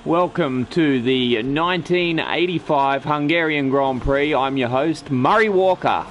Welcome to the 1985 Hungarian Grand Prix. I'm your host, Murray Walker.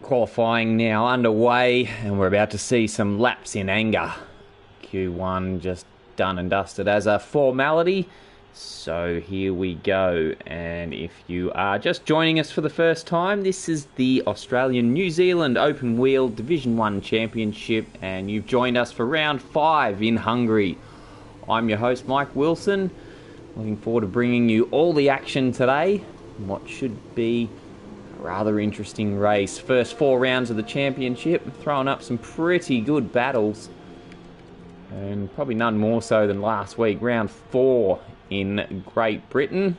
Qualifying now underway, and we're about to see some laps in anger. Q1 just done and dusted as a formality. So here we go, and if you are just joining us for the first time, this is the Australian-New Zealand Open Wheel Division 1 Championship, and you've joined us for round 5 in Hungary. I'm your host, Mike Wilson. Looking forward to bringing you all the action today, in what should be a rather interesting race. First 4 rounds of the championship, throwing up some pretty good battles, and probably none more so than last week. Round 4 in Great Britain.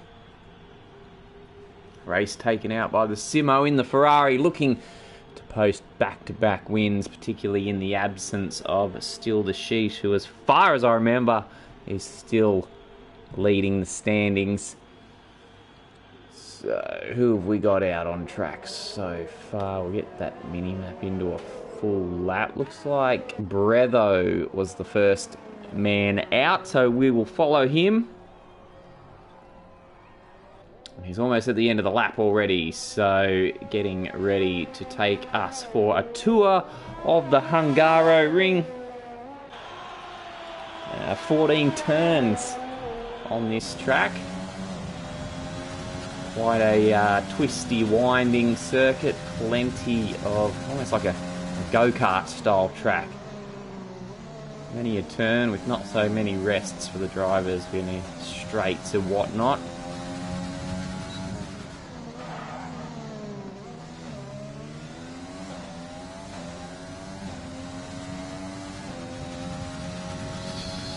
Race taken out by the Simo in the Ferrari, looking to post back-to-back wins, particularly in the absence of Still the Sheet, who, as far as I remember, is still leading the standings. So, who have we got out on track so far? We'll get that mini-map into a full lap. Looks like Breatho was the first man out, so we will follow him. He's almost at the end of the lap already, so getting ready to take us for a tour of the Hungaro ring. 14 turns on this track. Quite a twisty, winding circuit. Plenty of, almost like a go-kart style track. Many a turn with not so many rests for the drivers in their straights and whatnot.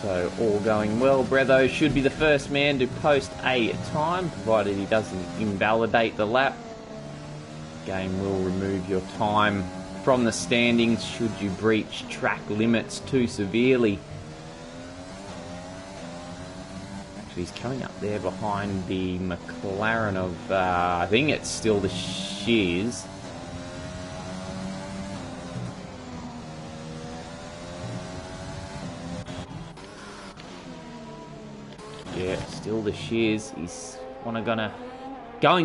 So all going well. Breatho should be the first man to post a time, provided he doesn't invalidate the lap. The game will remove your time from the standings should you breach track limits too severely. Actually, he's coming up there behind the McLaren of, I think it's still the Shears. Yeah, still the Shears. He's going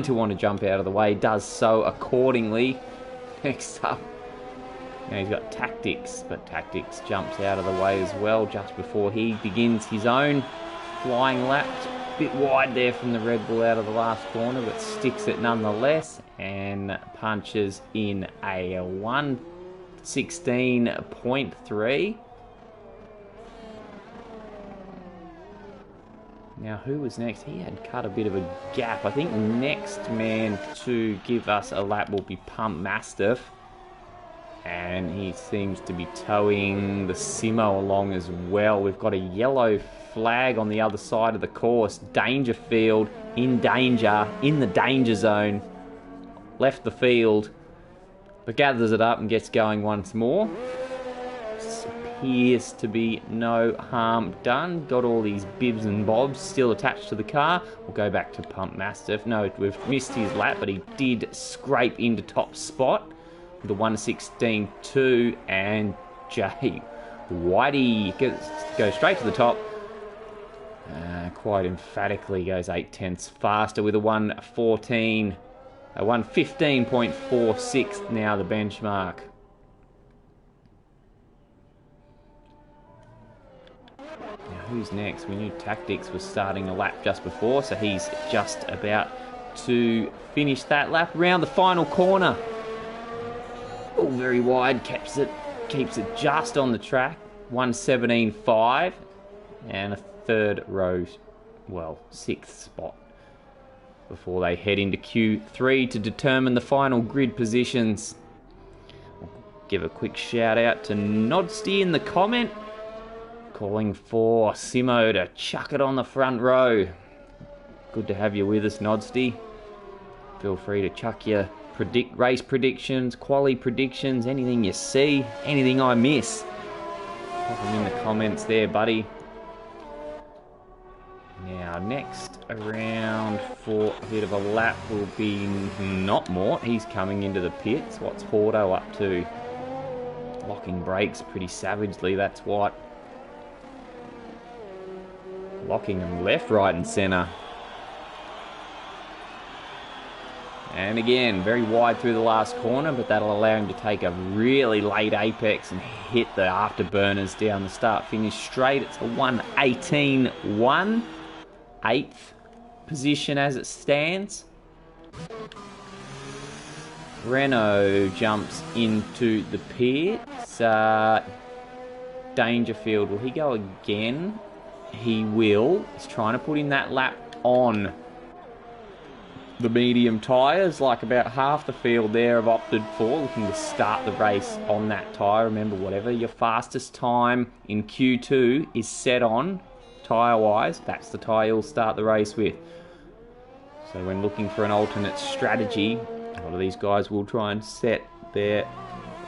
to want to jump out of the way. Does so accordingly. Next up, now he's got Tactics, but Tactics jumps out of the way as well just before he begins his own flying lap. A bit wide there from the Red Bull out of the last corner, but sticks it nonetheless and punches in a 1:16.3. Now, who was next? He had cut a bit of a gap. I think next man to give us a lap will be Pump Mastiff. And he seems to be towing the Simo along as well. We've got a yellow flag on the other side of the course. Dangerfield in danger, in the danger zone. Left the field, but gathers it up and gets going once more. Appears to be no harm done. Got all these bibs and bobs still attached to the car. We'll go back to Pump Mastiff. No, we've missed his lap, but he did scrape into top spot. The 1:16.2, and Jay Whitey goes straight to the top. Quite emphatically goes 0.8 faster with a 1:15.46 now the benchmark. Who's next? We knew Tactics was starting a lap just before, so he's just about to finish that lap. Round the final corner. Oh, very wide, keeps it just on the track. 1:17.5 and a third row, well, 6th spot before they head into Q3 to determine the final grid positions. I'll give a quick shout out to Nodsty in the comment, calling for Simo to chuck it on the front row. Good to have you with us, Nodsty. Feel free to chuck your race predictions, quali predictions, anything you see, anything I miss. Pop them in the comments there, buddy. Now, next around for a bit of a lap will be not Mort. He's coming into the pits. What's Hordo up to? Locking brakes pretty savagely, that's what. Locking them left, right and centre. And again, very wide through the last corner, but that'll allow him to take a really late apex and hit the afterburners down the start-finish straight. It's a 1:18.1, 8th position as it stands. Renault jumps into the pits. Dangerfield, will he go again? He will. He's trying to put in that lap on the medium tyres, like about half the field there have opted for, looking to start the race on that tyre. Remember, whatever your fastest time in Q2 is set on, tyre-wise, that's the tyre you'll start the race with. So when looking for an alternate strategy, a lot of these guys will try and set their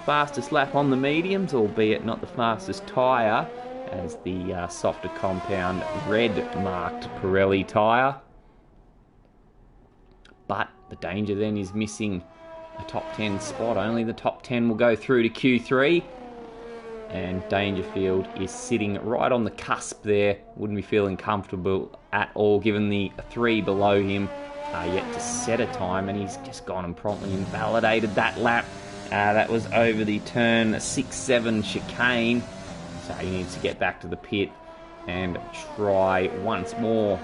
fastest lap on the mediums, albeit not the fastest tyre, as the softer compound red-marked Pirelli tyre. But the danger then is missing a top 10 spot. Only the top 10 will go through to Q3. And Dangerfield is sitting right on the cusp there. Wouldn't be feeling comfortable at all, given the 3 below him are yet to set a time. And he's just gone and promptly invalidated that lap. That was over the turn 6-7 chicane. So he needs to get back to the pit and try once more.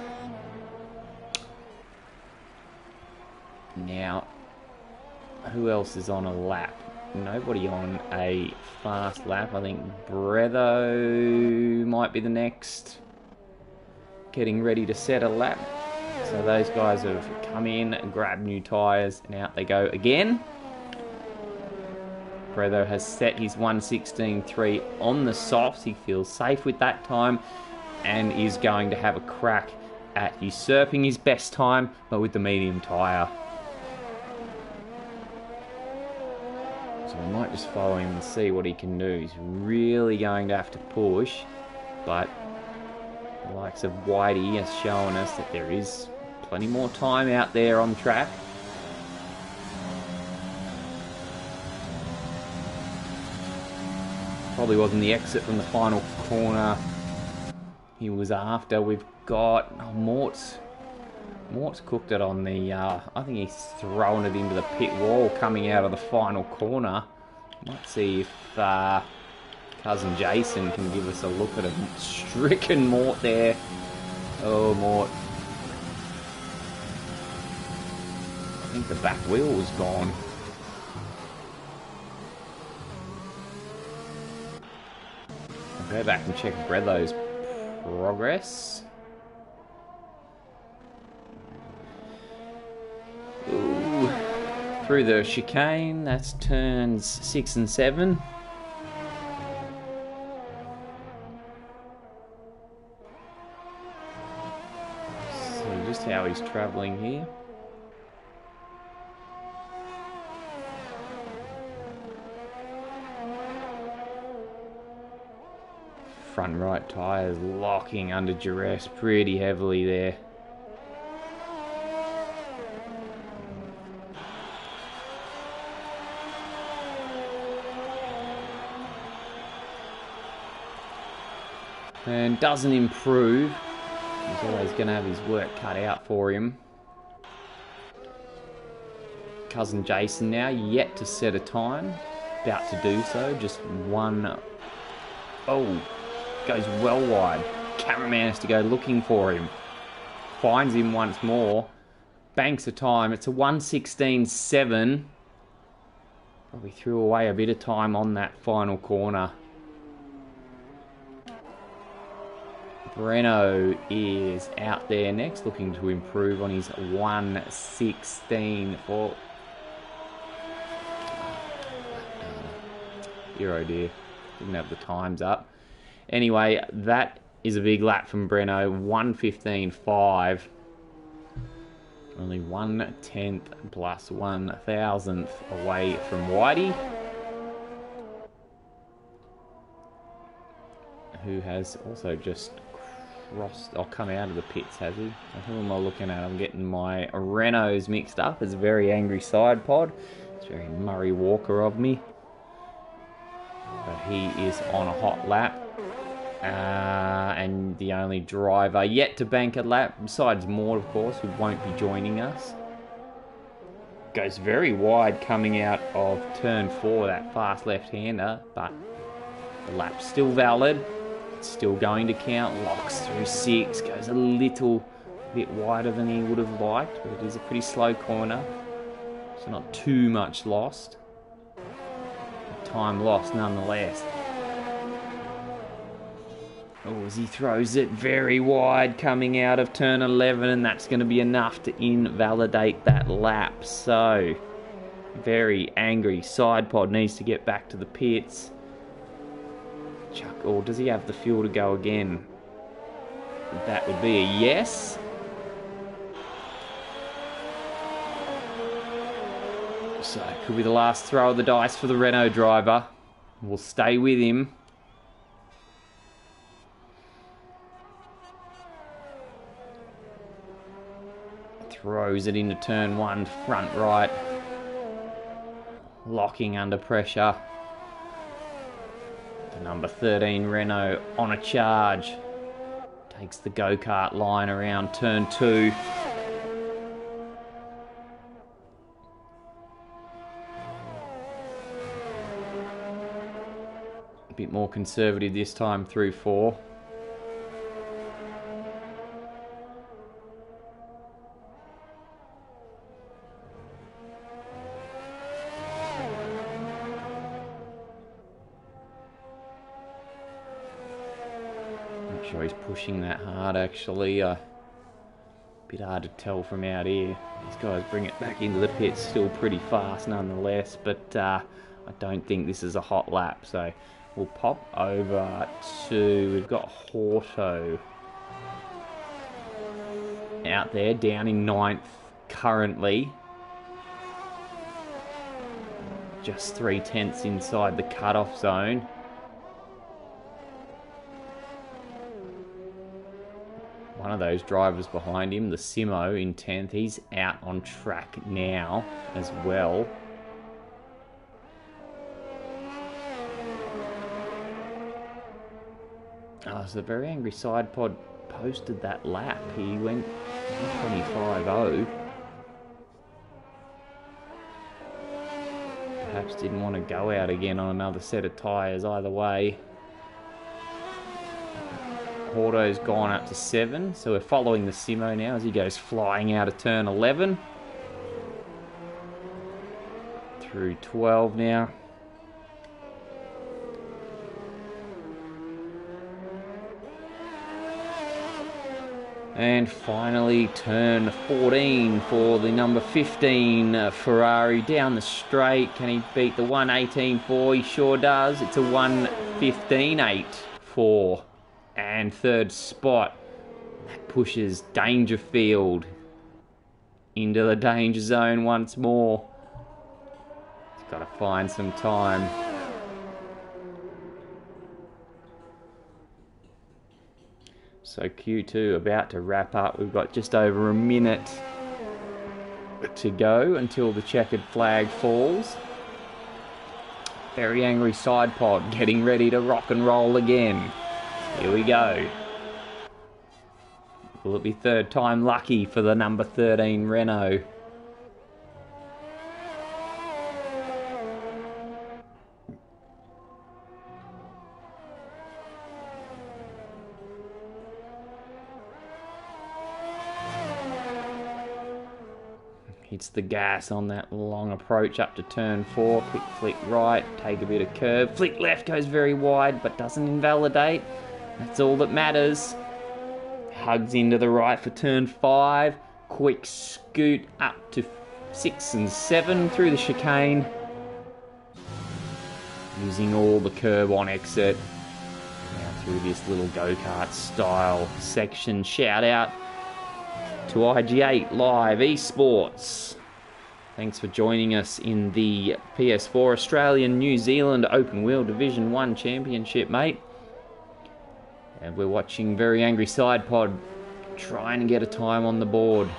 Now, who else is on a lap? Nobody on a fast lap. I think Breatho might be the next, getting ready to set a lap. So those guys have come in, grabbed new tyres, and out they go again. Breatho has set his 1:16.3 on the softs. He feels safe with that time and is going to have a crack at usurping his best time, but with the medium tyre. So we might just follow him and see what he can do. He's really going to have to push, but the likes of Whitey has shown us that there is plenty more time out there on track. Probably wasn't the exit from the final corner he was after. We've got Mort's cooked it on the, I think he's thrown it into the pit wall coming out of the final corner. Might see if cousin Jason can give us a look at a stricken Mort there. Oh, Mort. I think the back wheel was gone. I'll go back and check Breatho's progress. Ooh, through the chicane, that's turns 6 and 7. See just how he's travelling here. Front right tyre is locking under duress pretty heavily there. And doesn't improve. He's always going to have his work cut out for him. Cousin Jason now, yet to set a time. About to do so. Just one. Oh, goes well wide. Cameraman has to go looking for him. Finds him once more. Banks a time. It's a 1:16.7. Probably threw away a bit of time on that final corner. Breno is out there next, looking to improve on his 1:16 for... Oh dear. Didn't have the times up. Anyway, that is a big lap from Breno. 1:15.5. Only 1/10 plus 1,000th away from Whitey, who has also just crossed, or come out of the pits, has he? Who am I looking at? I'm getting my Renaults mixed up. It's a very angry side pod. It's very Murray Walker of me. But he is on a hot lap. And the only driver yet to bank a lap, besides Mort, of course, who won't be joining us. Goes very wide coming out of turn 4, that fast left-hander, but the lap's still valid. It's still going to count. Locks through 6, goes a little bit wider than he would have liked, but it is a pretty slow corner, so not too much lost. Time lost nonetheless. Oh, as he throws it very wide coming out of turn 11, and that's going to be enough to invalidate that lap. So, very angry. Side pod needs to get back to the pits. Chuck, or does he have the fuel to go again? That would be a yes. So, could be the last throw of the dice for the Renault driver. We'll stay with him. Throws it into turn 1, front right. Locking under pressure. The number 13 Renault on a charge. Takes the go-kart line around turn 2. A bit more conservative this time through 4. Sure he's pushing that hard actually. Bit hard to tell from out here. These guys bring it back into the pits still pretty fast nonetheless, but I don't think this is a hot lap. So we'll pop over to, we've got Horto out there down in 9th currently. Just 3/10 inside the cutoff zone. One of those drivers behind him, the Simo in 10th, he's out on track now as well. Oh, so the very angry side pod posted that lap. He went 125.0. Perhaps didn't want to go out again on another set of tyres either way. Horto's gone up to 7, so we're following the Simo now as he goes flying out of turn 11. Through 12 now. And finally turn 14 for the number 15 Ferrari down the straight. Can he beat the 1:18.4? He sure does. It's a 1:15.8 and third spot. That pushes Dangerfield into the danger zone once more. He's got to find some time. So Q2 about to wrap up. We've got just over a minute to go until the checkered flag falls. Very angry side pod getting ready to rock and roll again. Here we go. Will it be third time lucky for the number 13 Renault? Hits the gas on that long approach up to turn 4. Quick flick right, take a bit of curve. Flick left goes very wide but doesn't invalidate. That's all that matters. Hugs into the right for turn 5. Quick scoot up to 6 and 7 through the chicane. Using all the curb on exit. Now through this little go-kart style section. Shout out to IG8 Live Esports. Thanks for joining us in the PS4 Australian New Zealand Open Wheel Division 1 Championship, mate. And we're watching Very Angry Side Pod trying to get a time on the board.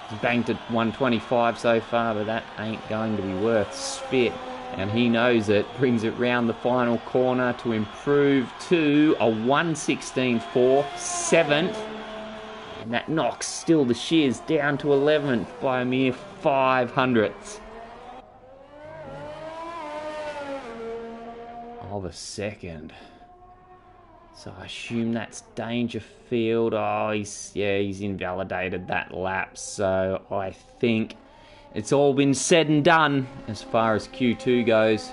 He's banked at 125 so far, but that ain't going to be worth spit. And he knows it. Brings it round the final corner to improve to a 1:16.4, 7th. And that knocks still the Shears down to 11th by a mere 500ths of a second. So I assume that's Dangerfield. Oh, he's invalidated that lap. So I think it's all been said and done as far as Q2 goes.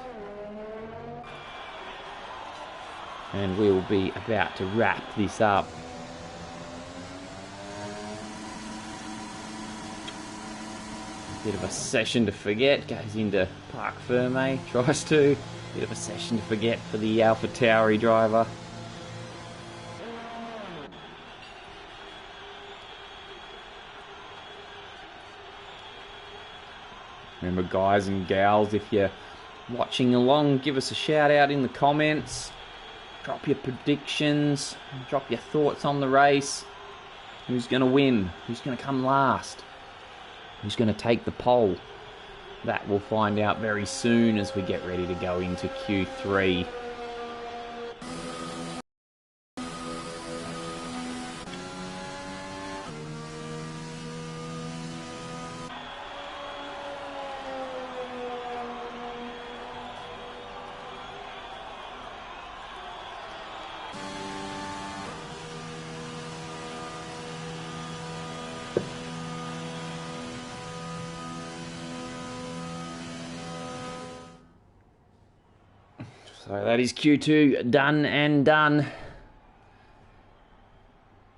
And we'll be about to wrap this up. Bit of a session to forget. Goes into Parc Ferme. Tries to. Bit of a session to forget for the AlphaTauri driver. Remember, guys and gals, if you're watching along, give us a shout out in the comments. Drop your predictions. Drop your thoughts on the race. Who's going to win? Who's going to come last? Who's going to take the pole? That we'll find out very soon as we get ready to go into Q3. So that is Q2 done and done.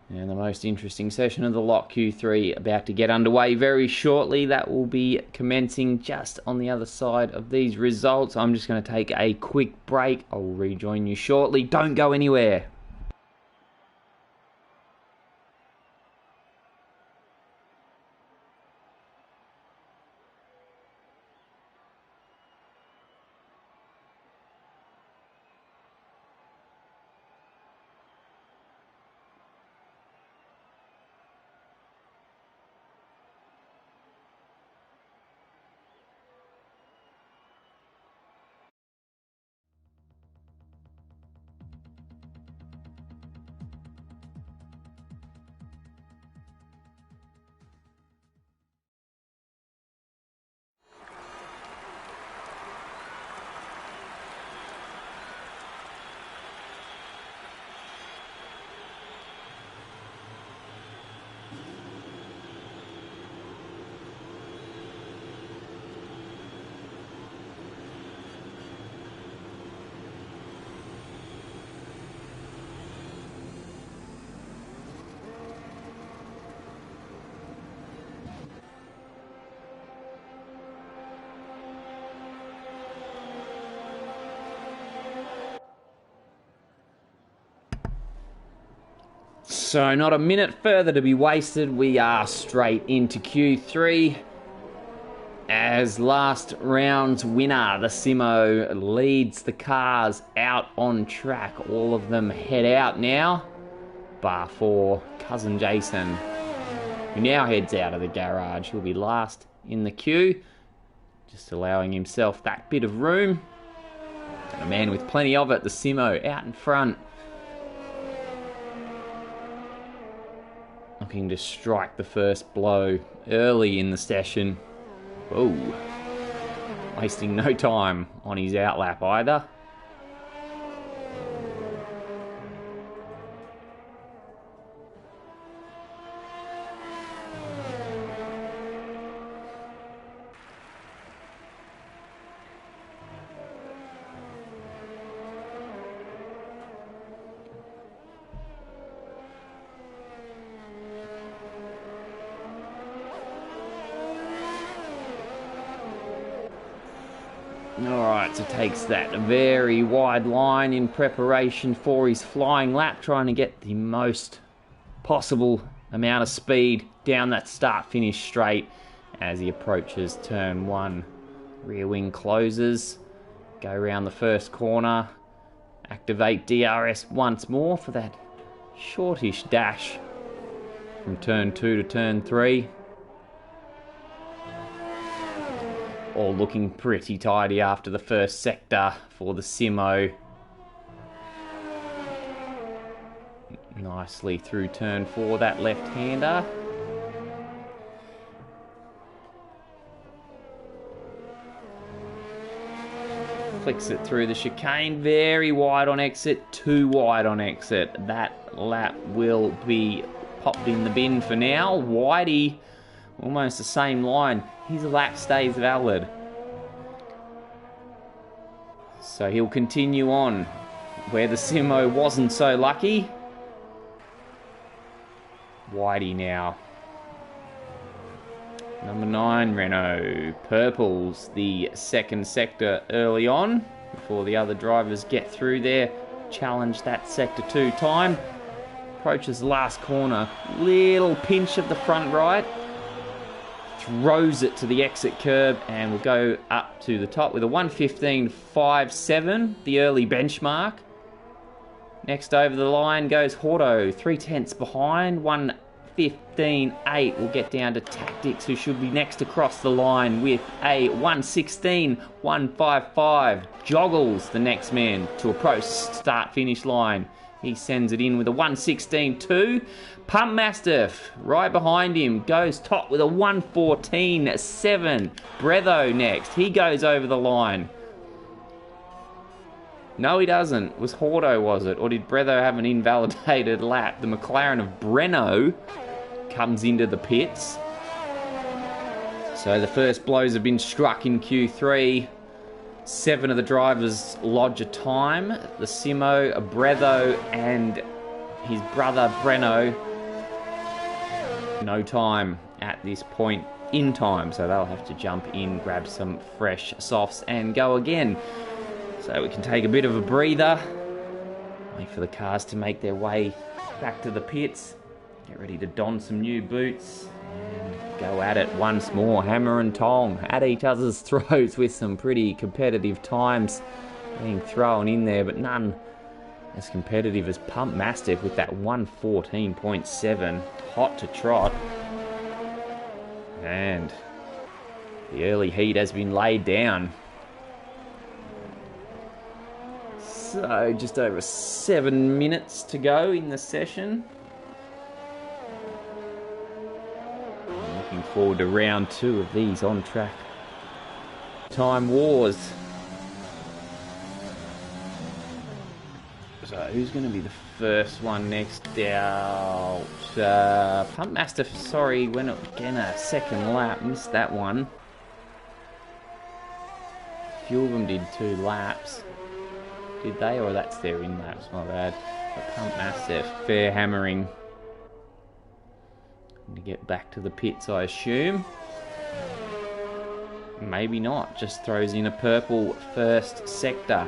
And the most interesting session of the lot, Q3, about to get underway very shortly. That will be commencing just on the other side of these results. I'm just going to take a quick break. I'll rejoin you shortly. Don't go anywhere. So not a minute further to be wasted. We are straight into Q3 as last round's winner, the Simo, leads the cars out on track. All of them head out now, bar for cousin Jason, who now heads out of the garage. He'll be last in the queue, just allowing himself that bit of room. And a man with plenty of it, the Simo, out in front, looking to strike the first blow early in the session. Oh, wasting no time on his outlap either. Alright, so takes that very wide line in preparation for his flying lap, trying to get the most possible amount of speed down that start-finish straight as he approaches turn 1. Rear wing closes, go around the first corner, activate DRS once more for that shortish dash from turn 2 to turn 3. All looking pretty tidy after the first sector for the Simo. nicely through turn 4, that left-hander. Flicks it through the chicane, very wide on exit, too wide on exit. That lap will be popped in the bin for now. Whitey, almost the same line. His lap stays valid. So he'll continue on where the Simo wasn't so lucky. Whitey now. Number 9, Renault. Purples, the second sector early on, before the other drivers get through there. Challenge that sector 2 time. Approaches the last corner. Little pinch of the front right. Throws it to the exit curb and will go up to the top with a 1:15.57, the early benchmark. Next over the line goes Horto, 3/10 behind, 1:15.8 will get down to Tactics, who should be next across the line with a 1:16.155. Joggles, the next man to approach start-finish line. He sends it in with a 1:16.2. Pump Mastiff, right behind him, goes top with a 1:14.7. Bretho next. He goes over the line. No, he doesn't. Was Horto, was it? Or did Bretho have an invalidated lap? The McLaren of Breno comes into the pits. So the first blows have been struck in Q3. 7 of the drivers lodge a time. The Simo, Bretho, and his brother Breno, no time at this point in time. So they'll have to jump in, grab some fresh softs and go again. So we can take a bit of a breather. Wait for the cars to make their way back to the pits. Get ready to don some new boots. And go at it once more, hammer and tong, at each other's throats with some pretty competitive times being thrown in there, but none as competitive as Pump Mastiff with that 1:14.7, hot to trot. And the early heat has been laid down. So just over 7 minutes to go in the session. Looking forward to round 2 of these on-track time wars. So who's going to be the first one next out? Pump Mastiff, sorry, went again a second lap, missed that one. A few of them did 2 laps. Did they? Or that's their in-laps, my bad. But Pump Mastiff, fair hammering. To get back to the pits, I assume. Maybe not, just throws in a purple first sector.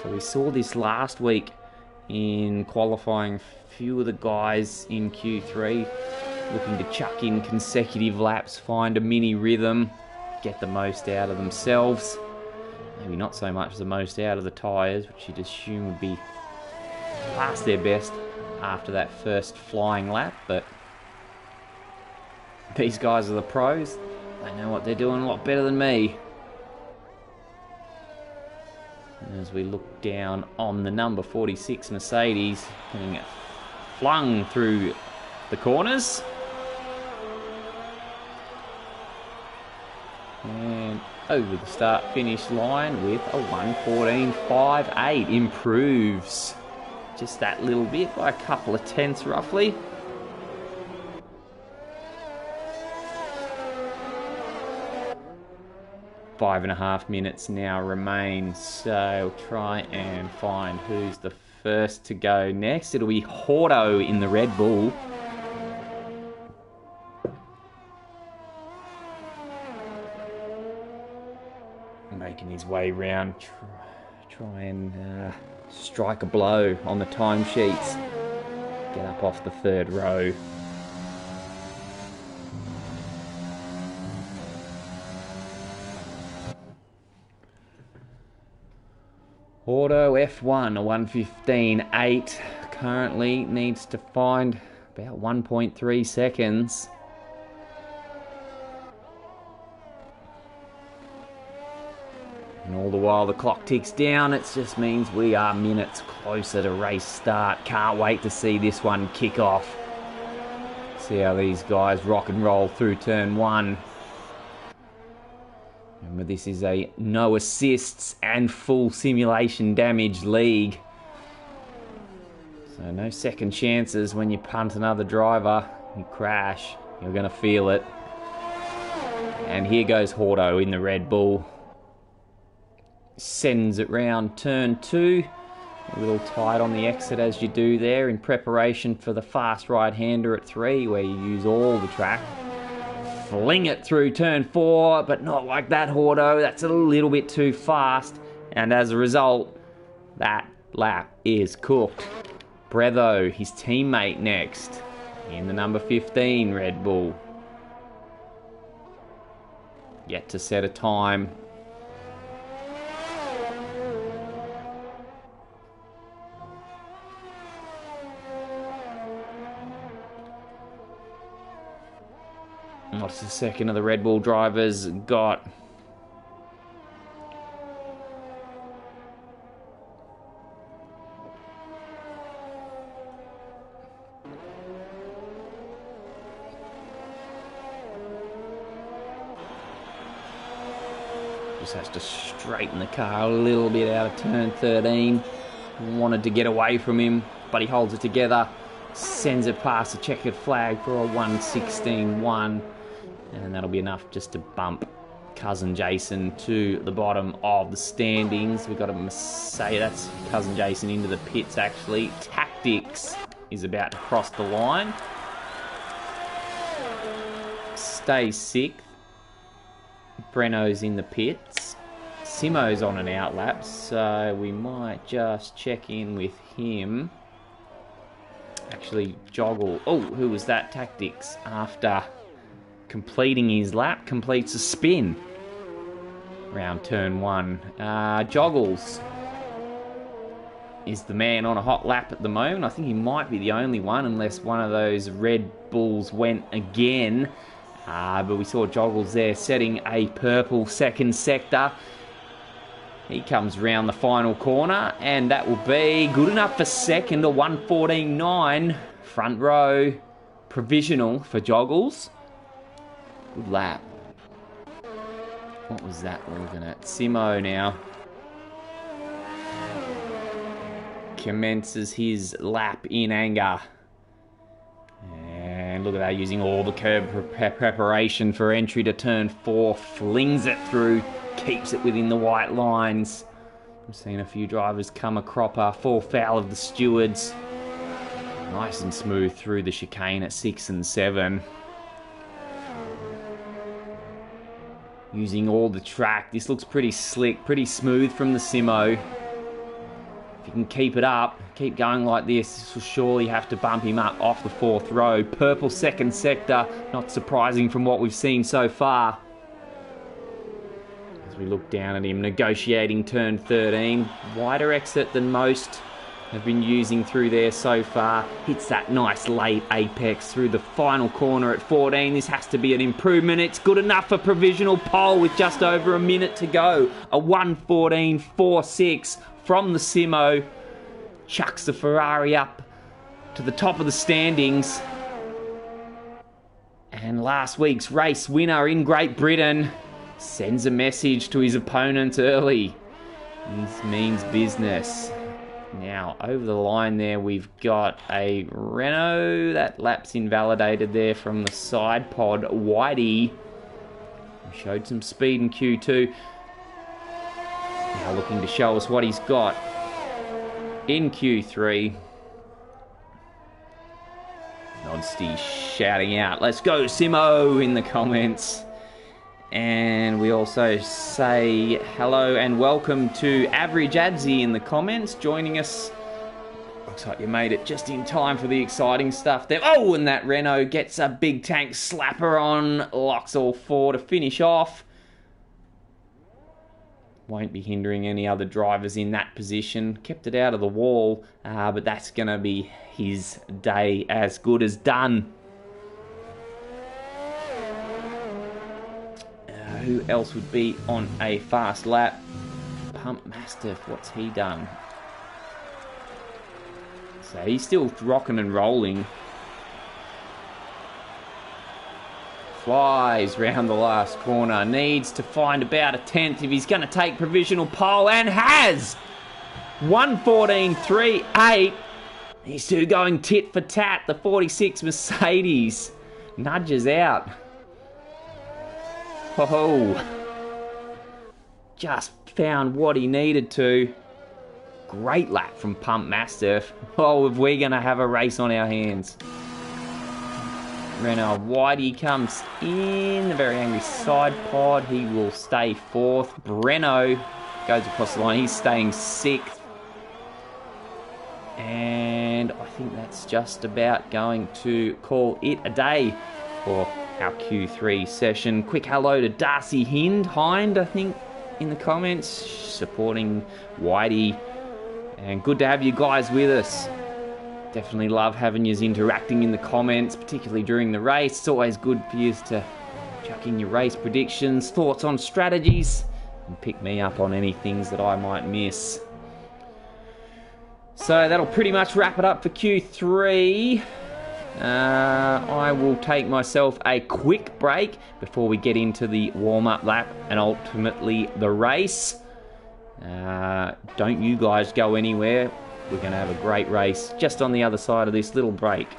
So we saw this last week in qualifying. Few of the guys in Q3 looking to chuck in consecutive laps, find a mini rhythm, get the most out of themselves. Maybe not so much the most out of the tyres, which you'd assume would be past their best after that first flying lap, but these guys are the pros. They know what they're doing a lot better than me. And as we look down on the number 46 Mercedes, getting it flung through the corners. And over the start-finish line with a 1:14.58. Improves just that little bit by a couple of tenths roughly. 5.5 minutes now remain, so we'll try and find who's the first to go next. It'll be Horto in the Red Bull. Making his way round, try and strike a blow on the timesheets. Get up off the 3rd row. Horto F1, a 1:15.8. Currently needs to find about 1.3 seconds. And all the while the clock ticks down, it just means we are minutes closer to race start. Can't wait to see this one kick off. See how these guys rock and roll through turn one. Remember, this is a no assists and full simulation damage league. So no second chances when you punt another driver. You crash, you're going to feel it. And here goes Hordo in the Red Bull. Sends it round turn two. A little tight on the exit as you do there in preparation for the fast right-hander at 3 where you use all the track. Fling it through turn 4, but not like that, Hordo. That's a little bit too fast. And as a result, that lap is cooked. Bretho, his teammate next, in the number 15 Red Bull. Yet to set a time. What's the second of the Red Bull drivers got? Just has to straighten the car a little bit out of turn 13. Wanted to get away from him, but he holds it together. Sends it past the checkered flag for a 1:16.1. And that'll be enough just to bump Cousin Jason to the bottom of the standings. We've got a say that's Cousin Jason into the pits actually. Tactics is about to cross the line. Stays 6th. Breno's in the pits. Simo's on an outlap, so we might just check in with him. Actually, Joggle. Oh, who was that? Tactics. After completing his lap, completes a spin. Round turn 1. Joggles is the man on a hot lap at the moment. I think he might be the only one, unless one of those Red Bulls went again. But we saw Joggles there setting a purple second sector. He comes round the final corner, and that will be good enough for second, a 1:14.9. Front row provisional for Joggles. Good lap. What was that we're looking at? Simo now commences his lap in anger. And look at that, using all the curb preparation for entry to turn 4. Flings it through, keeps it within the white lines. I'm seeing a few drivers come a cropper, fall foul of the stewards. Nice and smooth through the chicane at 6 and 7. Using all the track. This looks pretty slick, pretty smooth from the Simo. If you can keep it up, keep going like this will surely have to bump him up off the 4th row. Purple second sector, not surprising from what we've seen so far. As we look down at him, negotiating turn 13. Wider exit than most have been using through there so far. Hits that nice late apex through the final corner at 14. This has to be an improvement. It's good enough for provisional pole with just over a minute to go. A 1:14.46 from the Simo. Chucks the Ferrari up to the top of the standings. And last week's race winner in Great Britain sends a message to his opponents early. This means business. Now, over the line there, we've got a Renault. That lap's invalidated there from the side pod. Whitey showed some speed in Q2. Now looking to show us what he's got in Q3. Nodsty shouting out, "Let's go, Simo," in the comments. And we also say hello and welcome to Average Adzi in the comments, joining us. Looks like you made it just in time for the exciting stuff there. Oh, and that Renault gets a big tank slapper on, locks all 4 to finish off. Won't be hindering any other drivers in that position. Kept it out of the wall, but that's going to be his day as good as done. Who else would be on a fast lap? Pump Mastiff, what's he done? So he's still rocking and rolling. Flies round the last corner. Needs to find about a tenth if he's going to take provisional pole, and has! 1:14.38. These two going tit for tat. The 46 Mercedes nudges out. Oh, just found what he needed to. Great lap from Pump Mastiff. Oh, if we're going to have a race on our hands. Renault Whitey comes in. The very angry side pod. He will stay fourth. Breno goes across the line. He's staying sixth. And I think that's just about going to call it a day for our Q3 session. Quick hello to Darcy Hind, I think, in the comments, supporting Whitey. And good to have you guys with us. Definitely love having you interacting in the comments, particularly during the race. It's always good for you to chuck in your race predictions, thoughts on strategies, and pick me up on any things that I might miss. So that'll pretty much wrap it up for Q3. I will take myself a quick break before we get into the warm-up lap and ultimately the race. Don't you guys go anywhere. We're going to have a great race just on the other side of this little break.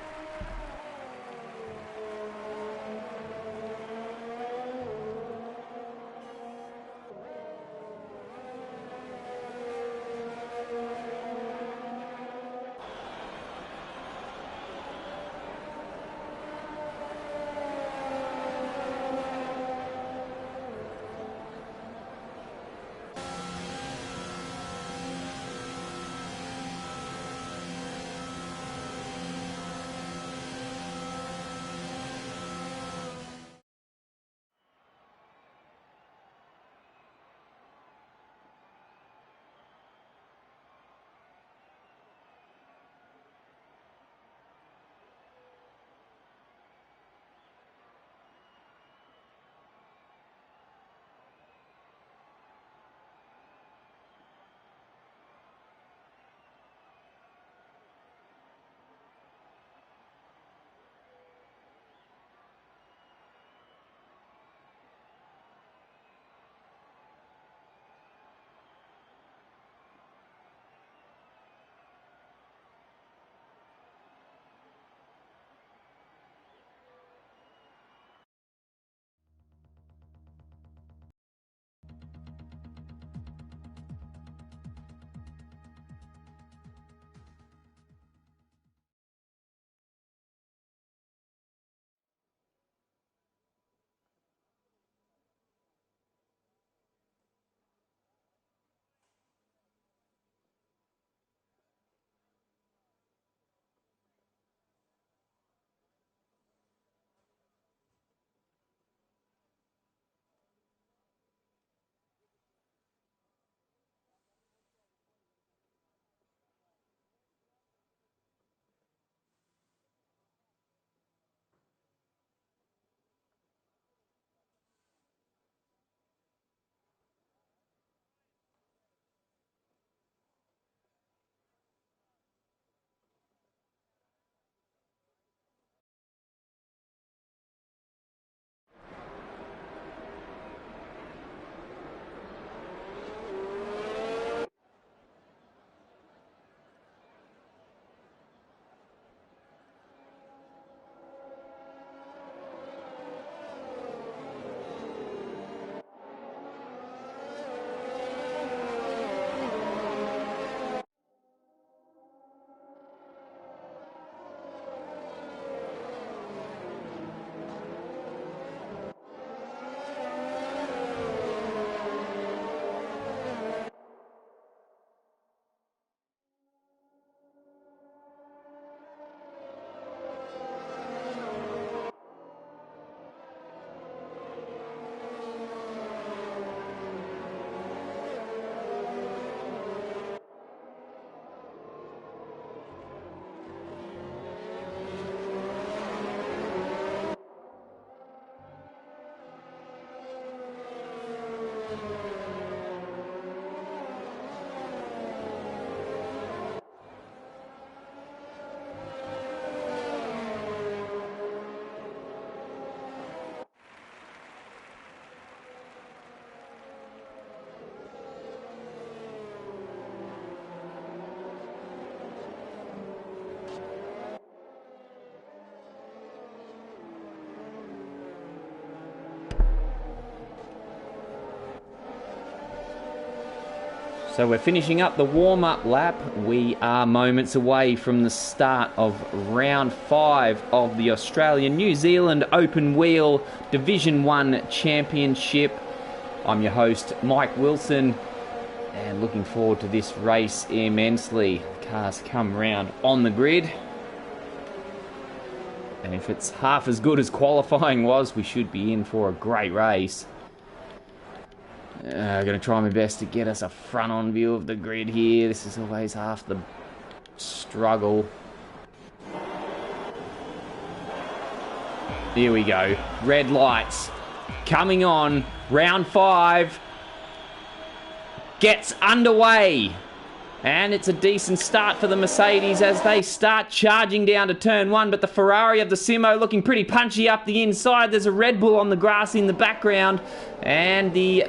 So we're finishing up the warm-up lap. We are moments away from the start of round 5 of the Australian-New Zealand Open Wheel Division 1 Championship. I'm your host, Mike Wilson, and looking forward to this race immensely. The cars come round on the grid, and if it's half as good as qualifying was, we should be in for a great race. I'm going to try my best to get us a front-on view of the grid here. This is always half the struggle. Here we go. Red lights coming on. Round 5 gets underway. And it's a decent start for the Mercedes as they start charging down to turn 1. But the Ferrari of the Simo looking pretty punchy up the inside. There's a Red Bull on the grass in the background. And the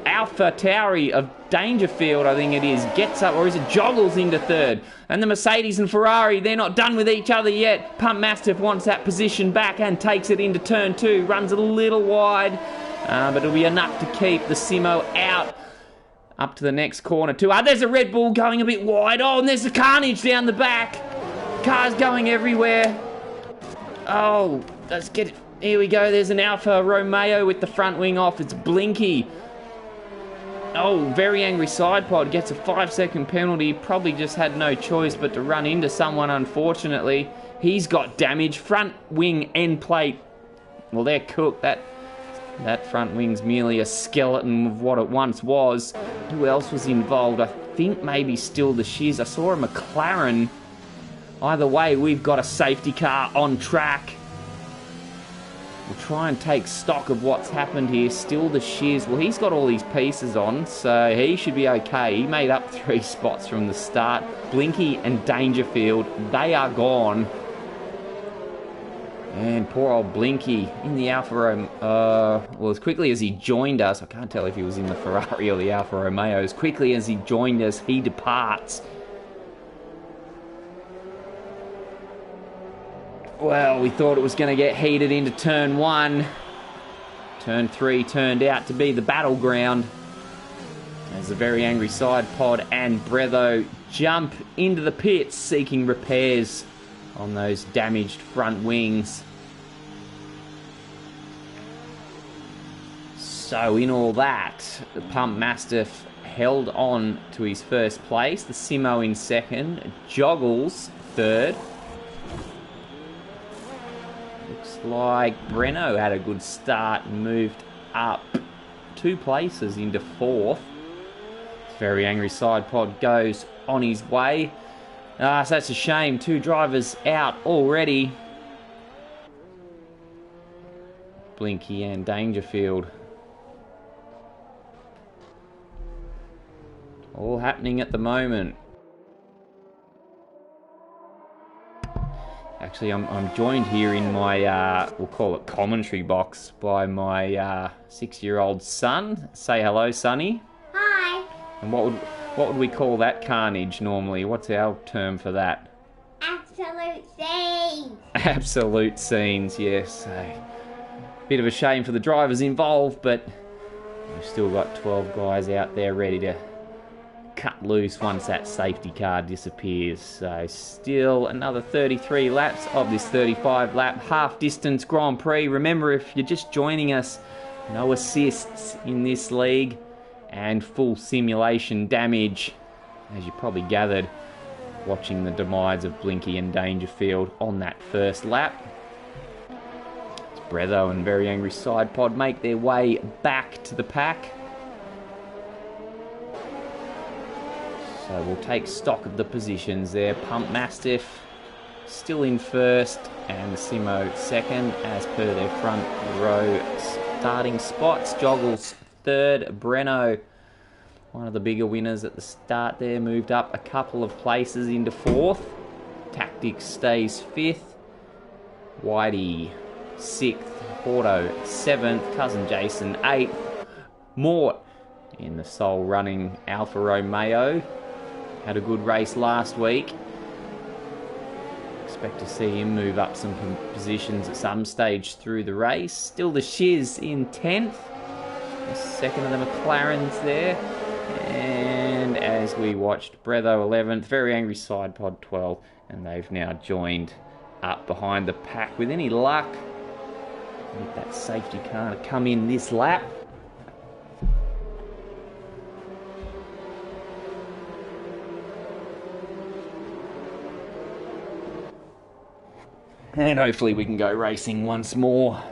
Alpha Tauri of Dangerfield, I think it is, gets up, or is it joggles into third. And the Mercedes and Ferrari, they're not done with each other yet. Pump Mastiff wants that position back and takes it into turn 2. Runs a little wide, but it'll be enough to keep the Simo out. Up to the next corner too. There's a Red Bull going a bit wide. Oh, and there's the carnage down the back. Cars going everywhere. Oh, let's get it. Here we go. There's an Alfa Romeo with the front wing off. It's Blinky. Oh, very angry side pod. Gets a 5-second penalty. Probably just had no choice but to run into someone, unfortunately. He's got damage. Front wing end plate. Well, they're cooked. That front wing's merely a skeleton of what it once was. Who else was involved? I think maybe still the Shiz. I saw a McLaren. Either way, we've got a safety car on track. We'll try and take stock of what's happened here. Still the Shiz. Well, he's got all these pieces on, so he should be okay. He made up 3 spots from the start. Blinky and Dangerfield, they are gone. And poor old Blinky in the Alfa Romeo. Well, as quickly as he joined us, I can't tell if he was in the Ferrari or the Alfa Romeo. As quickly as he joined us, he departs. Well, we thought it was going to get heated into turn 1. Turn 3 turned out to be the battleground. As a very angry side pod and Breatho jump into the pits seeking repairs on those damaged front wings. So in all that, the Pump Mastiff held on to his first place. The Simo in second. Joggles third. Looks like Breno had a good start and moved up 2 places into 4th. Very angry side pod goes on his way. So that's a shame. 2 drivers out already. Blinky and Dangerfield. All happening at the moment. Actually, I'm joined here in my, we'll call it commentary box, by my 6-year-old son. Say hello, Sonny. Hi. And what would we call that carnage normally? What's our term for that? Absolute scenes. Absolute scenes, yes. Bit of a shame for the drivers involved, but we've still got 12 guys out there ready to cut loose once that safety car disappears. So still another 33 laps of this 35 lap half distance Grand Prix. Remember, if you're just joining us, no assists in this league and full simulation damage, as you probably gathered watching the demise of Blinky and Dangerfield on that first lap. It's Breatho and Very Angry Side Pod make their way back to the pack. So we'll take stock of the positions there. Pump Mastiff still in first and the Simo second as per their front row starting spots. Joggles third. Breno, one of the bigger winners at the start there, moved up a couple of places into 4th. Tactics stays 5th. Whitey 6th. Porto 7th. Cousin Jason 8th. Mort in the sole running Alfa Romeo. Had a good race last week. Expect to see him move up some positions at some stage through the race. Still the Shiz in 10th. The second of the McLarens there. And as we watched Breatho 11th, Very Angry Side Pod 12th, and they've now joined up behind the pack. With any luck, get that safety car to come in this lap. And hopefully we can go racing once more.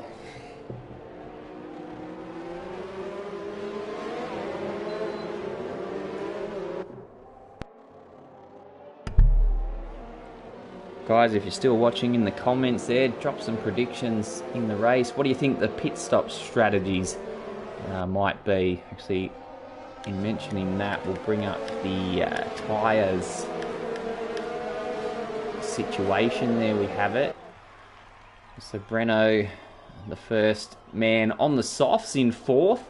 Guys, if you're still watching, in the comments there, drop some predictions in the race. What do you think the pit stop strategies might be? Actually, in mentioning that, we'll bring up the tyres situation. There we have it. So Breno, the first man on the softs in fourth.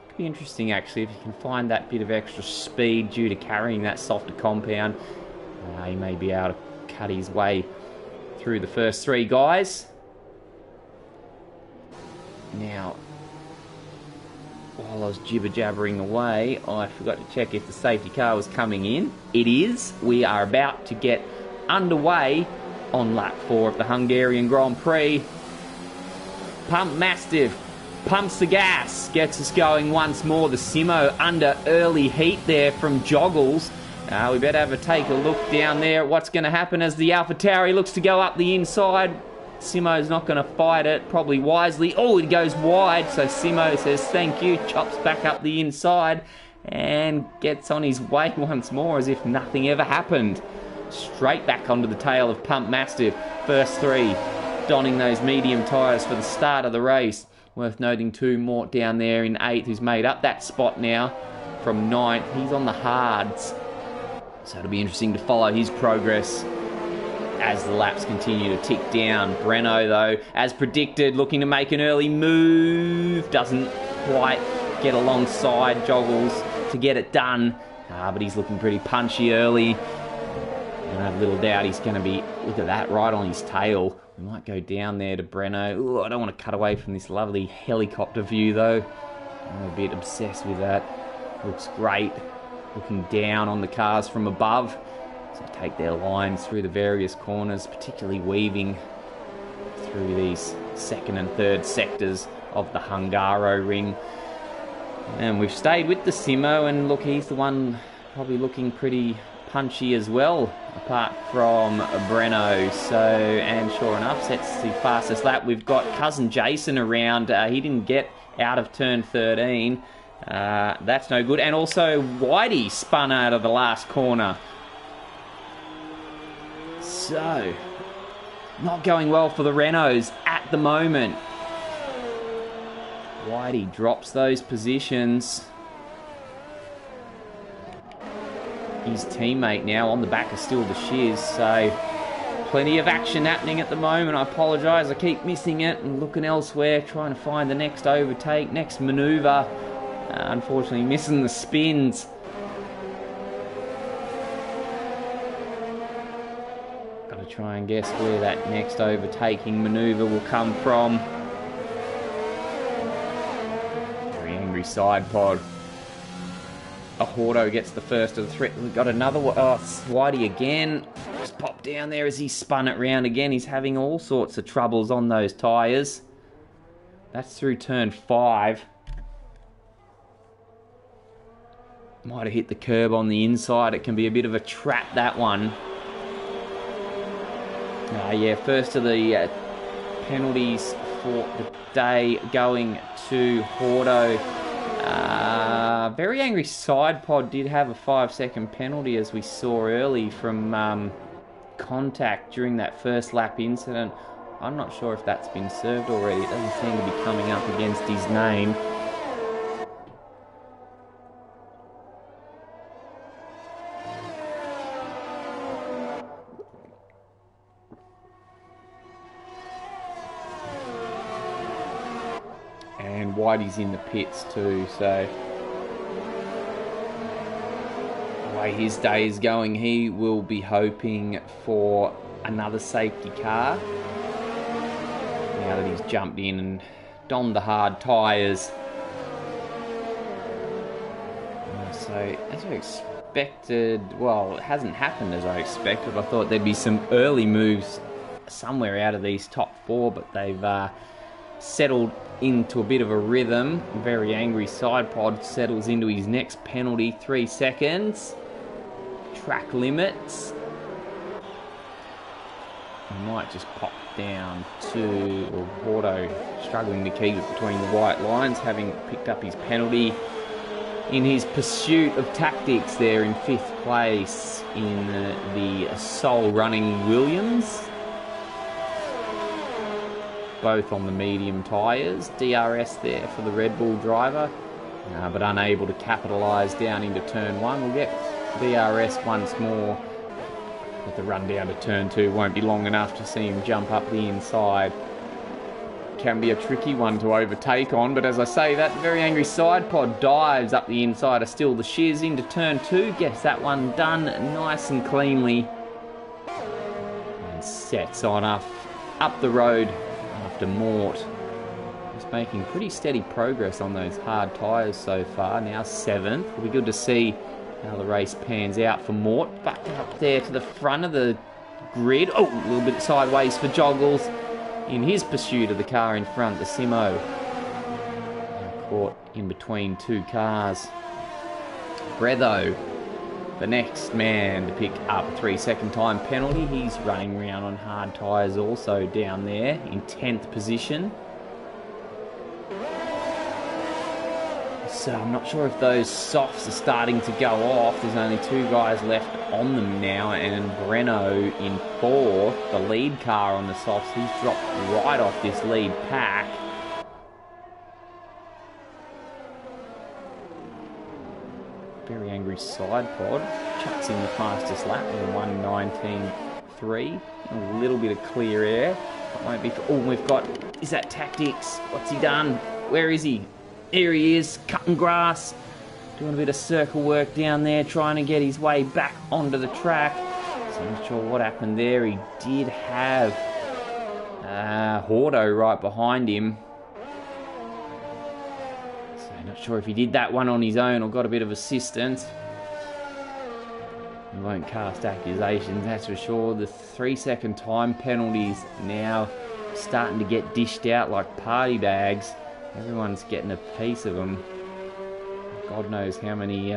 Could be interesting actually if you can find that bit of extra speed due to carrying that softer compound. He may be able to cut his way through the first three guys. Now, while I was jibber-jabbering away, I forgot to check if the safety car was coming in. It is. We are about to get underway on lap 4 of the Hungarian Grand Prix. Pump Mastiff pumps the gas, gets us going once more. The Simo under early heat there from Joggles. We better have a take a look down there at what's going to happen as the AlphaTauri looks to go up the inside. Simo's not going to fight it, probably wisely. Oh, it goes wide, so Simo says thank you, chops back up the inside, and gets on his way once more as if nothing ever happened. Straight back onto the tail of Pump Mastiff. First three donning those medium tyres for the start of the race. Worth noting too, Mort down there in 8th, who's made up that spot now from 9th. He's on the hards. So it'll be interesting to follow his progress as the laps continue to tick down. Breno, though, as predicted, looking to make an early move. Doesn't quite get alongside Joggles to get it done. But he's looking pretty punchy early. And I have little doubt he's going to be, look at that, right on his tail. We might go down there to Breno. Ooh, I don't want to cut away from this lovely helicopter view, though. I'm a bit obsessed with that. Looks great. Looking down on the cars from above. So take their lines through the various corners, particularly weaving through these second and third sectors of the Hungaro ring. And we've stayed with the Simo, and look, he's the one probably looking pretty punchy as well, apart from Breno. So, and sure enough, sets the fastest lap. We've got cousin Jason around. He didn't get out of turn 13. That's no good. And also Whitey spun out of the last corner. So, not going well for the Renaults at the moment. Whitey drops those positions. His teammate now on the back is still the Shiz, so plenty of action happening at the moment. I apologise, I keep missing it and looking elsewhere, trying to find the next overtake, next manoeuvre. Unfortunately missing the spins. Got to try and guess where that next overtaking manoeuvre will come from. Very angry side pod. Ahordo gets the first of the three. We've got another one. Oh, Whitey again. Just popped down there as he spun it round again. He's having all sorts of troubles on those tyres. That's through turn 5. Might have hit the curb on the inside. It can be a bit of a trap, that one. Yeah, first of the penalties for the day going to Hordo. Very angry side pod did have a 5-second penalty, as we saw early, from contact during that first lap incident. I'm not sure if that's been served already. It doesn't seem to be coming up against his name. And Whitey's in the pits too, so the way his day is going, he will be hoping for another safety car now that he's jumped in and donned the hard tyres. So, as we expected, well, it hasn't happened as I expected. I thought there'd be some early moves somewhere out of these top four, but they've settled into a bit of a rhythm. Very Angry Side Pod settles into his next penalty, 3 seconds. Track limits. He might just pop down to Porto, struggling to keep it between the white lines, having picked up his penalty in his pursuit of tactics there in 5th place in the Soul Running Williams. Both on the medium tyres. DRS there for the Red Bull driver, but unable to capitalise down into turn 1. We'll get DRS once more, but the run down to turn 2 won't be long enough to see him jump up the inside. Can be a tricky one to overtake on, but as I say, that Very Angry Side Pod dives up the inside of Still the Shiz into turn 2, gets that one done nice and cleanly, and sets on up the road after Mort. He's making pretty steady progress on those hard tyres so far, now 7th. It'll be good to see how the race pans out for Mort. Back up there to the front of the grid. Oh, a little bit sideways for Joggles in his pursuit of the car in front, the Simo. Now caught in between 2 cars. Bretho, the next man to pick up a 3-second time penalty. He's running around on hard tyres also down there in 10th position. So I'm not sure if those softs are starting to go off. There's only 2 guys left on them now, and Breno in 4th, the lead car on the softs. He's dropped right off this lead pack. Very Angry Side Pod chucks in the fastest lap in 1:19.3. A little bit of clear air. It won't be. Oh, we've got. Is that Tactics? What's he done? Where is he? Here he is, cutting grass, doing a bit of circle work down there, trying to get his way back onto the track. So I'm not sure what happened there. He did have Hordo right behind him. So I'm not sure if he did that one on his own or got a bit of assistance. We won't cast accusations, that's for sure. The 3-second time penalties now starting to get dished out like party bags. Everyone's getting a piece of them. God knows how many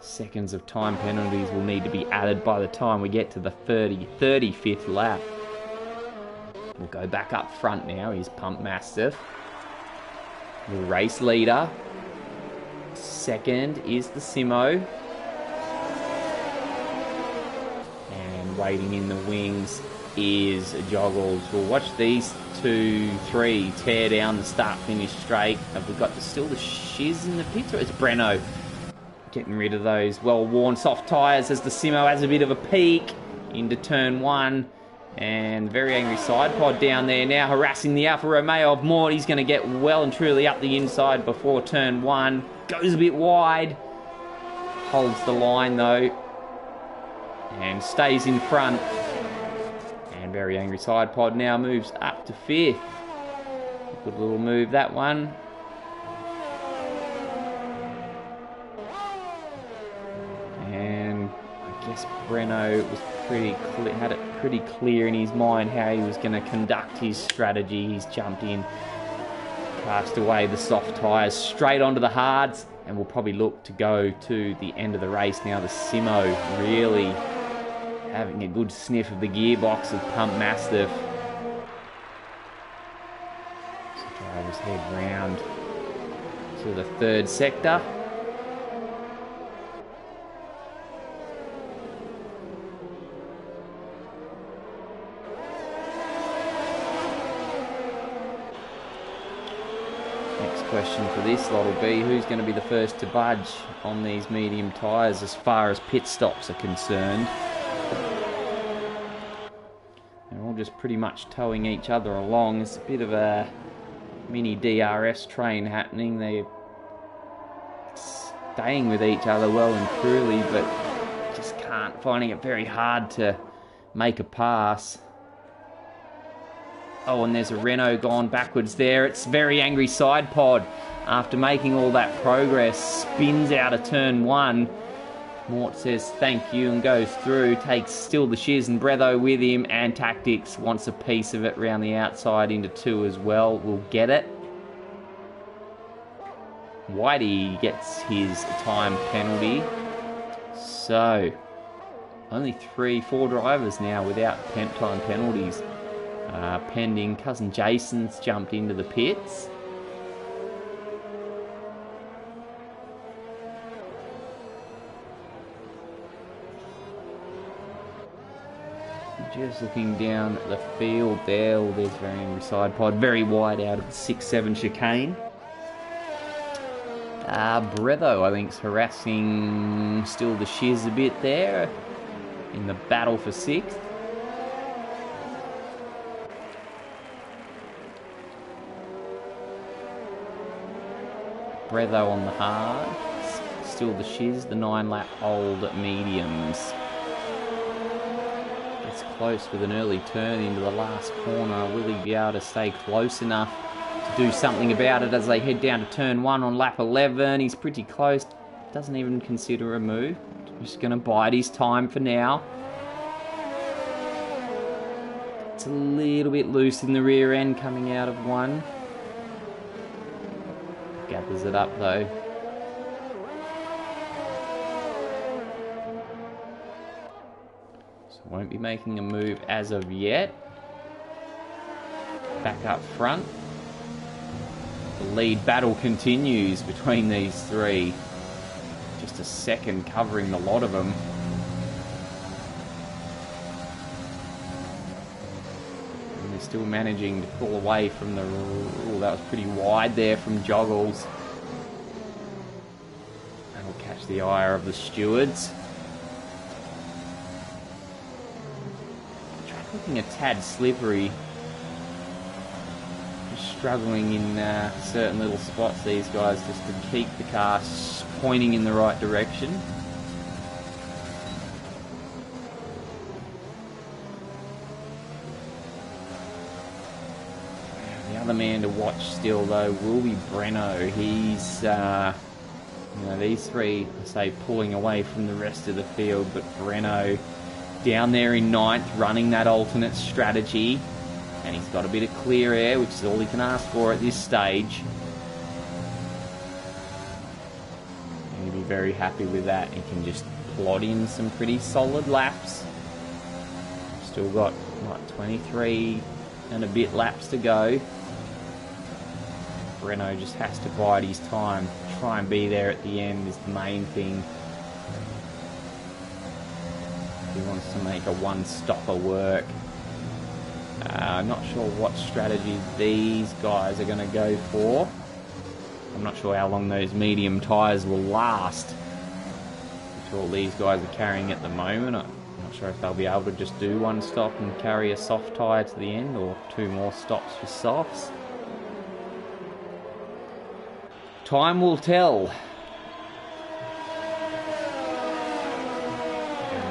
seconds of time penalties will need to be added by the time we get to the 35th lap. We'll go back up front now. Here's Pump Mastiff, the race leader. 2nd is the Simo. And waiting in the wings is Joggles. We'll watch these 2, 3 tear down the start-finish straight. Have we got still the Shiz in the pits, or it's Breno getting rid of those well-worn soft tyres as the Simo has a bit of a peak into turn 1. And Very Angry Side Pod down there now harassing the Alfa Romeo of Mort. He's going to get well and truly up the inside before turn 1. Goes a bit wide. Holds the line though. And stays in front. And Very Angry Side Pod now moves up to 5th. Good little move, that one. And I guess Breno was had it pretty clear in his mind how he was going to conduct his strategy. He's jumped in, cast away the soft tyres, straight onto the hards, and we'll probably look to go to the end of the race now. The Simo really having a good sniff of the gearbox of Pump Mastiff. So drivers head round to the 3rd sector. Next question for this lot will be, who's going to be the first to budge on these medium tyres as far as pit stops are concerned? They're all just pretty much towing each other along. It's a bit of a mini DRS train happening. They're staying with each other well and truly, but just finding it very hard to make a pass. Oh, and there's a Renault gone backwards there. It's Very Angry Side Pod. After making all that progress, spins out of turn 1. Mort says thank you and goes through, takes Still the Shiz and Bretho with him, and Tactics wants a piece of it round the outside into 2 as well. We'll get it. Whitey gets his time penalty. So, only 4 drivers now without time penalties pending. Cousin Jason's jumped into the pits. Just looking down the field there, there's very angry side pod, very wide out of the 6-7 chicane. Bretho, I think, is harassing Still the Shiz a bit there in the battle for 6th. Bretho on the hard, Still the Shiz, the 9-lap old mediums. It's close with an early turn into the last corner. Will he be able to stay close enough to do something about it as they head down to turn 1 on lap 11? He's pretty close. Doesn't even consider a move. Just going to bide his time for now. It's a little bit loose in the rear end coming out of 1. Gathers it up though. Won't be making a move as of yet. Back up front. The lead battle continues between these 3. Just a second covering the lot of them. And they're still managing to pull away from the... Oh, that was pretty wide there from Joggles. That'll catch the ire of the stewards. Looking a tad slippery. Just struggling in certain little spots, these guys, just to keep the car pointing in the right direction. The other man to watch still, though, will be Breno. He's, these 3, I say, pulling away from the rest of the field, but Breno down there in 9th, running that alternate strategy, and he's got a bit of clear air, which is all he can ask for at this stage. And he'll be very happy with that. He can just plod in some pretty solid laps. Still got, 23 and a bit laps to go. Breno just has to bide his time. Try and be there at the end is the main thing. He wants to make a one-stopper work. I'm not sure what strategy these guys are going to go for. I'm not sure how long those medium tyres will last, which all these guys are carrying at the moment. I'm not sure if they'll be able to just do one stop and carry a soft tyre to the end, or 2 more stops for softs. Time will tell.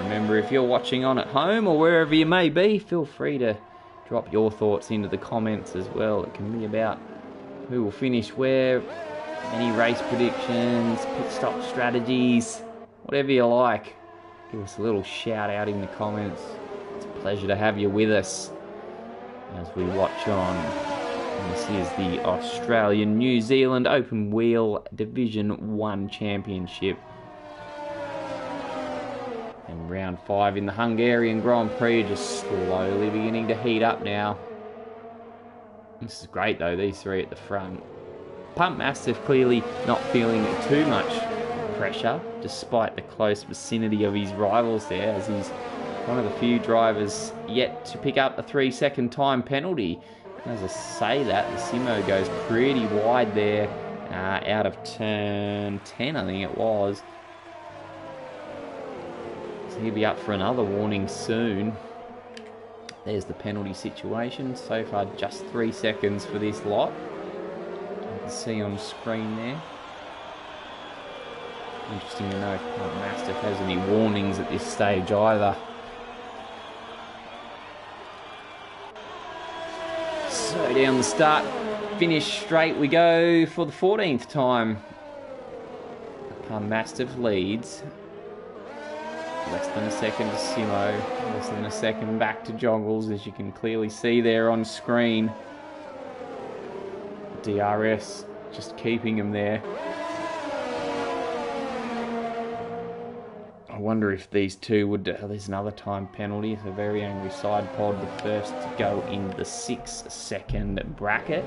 Remember, if you're watching on at home or wherever you may be, feel free to drop your thoughts into the comments as well. It can be about who will finish where, any race predictions, pit stop strategies, whatever you like. Give us a little shout out in the comments. It's a pleasure to have you with us as we watch on. And this is the Australian New Zealand Open Wheel Division 1 Championship. And round 5 in the Hungarian Grand Prix, just slowly beginning to heat up now. This is great though, these 3 at the front. Pump Mastiff clearly not feeling too much pressure, despite the close vicinity of his rivals there, as he's one of the few drivers yet to pick up a 3-second time penalty. And as I say that, the Simo goes pretty wide there, out of turn 10, I think it was. He'll be up for another warning soon. There's the penalty situation. So far, just 3 seconds for this lot. You can see on screen there. Interesting to know if Mastiff has any warnings at this stage either. So down the start, finish straight we go for the 14th time. Mastiff leads. Less than a second to Simo. Less than a second back to Joggles, as you can clearly see there on screen. DRS just keeping him there. I wonder if these two would... there's another time penalty. It's a very angry side pod. The first to go in the 6-second bracket.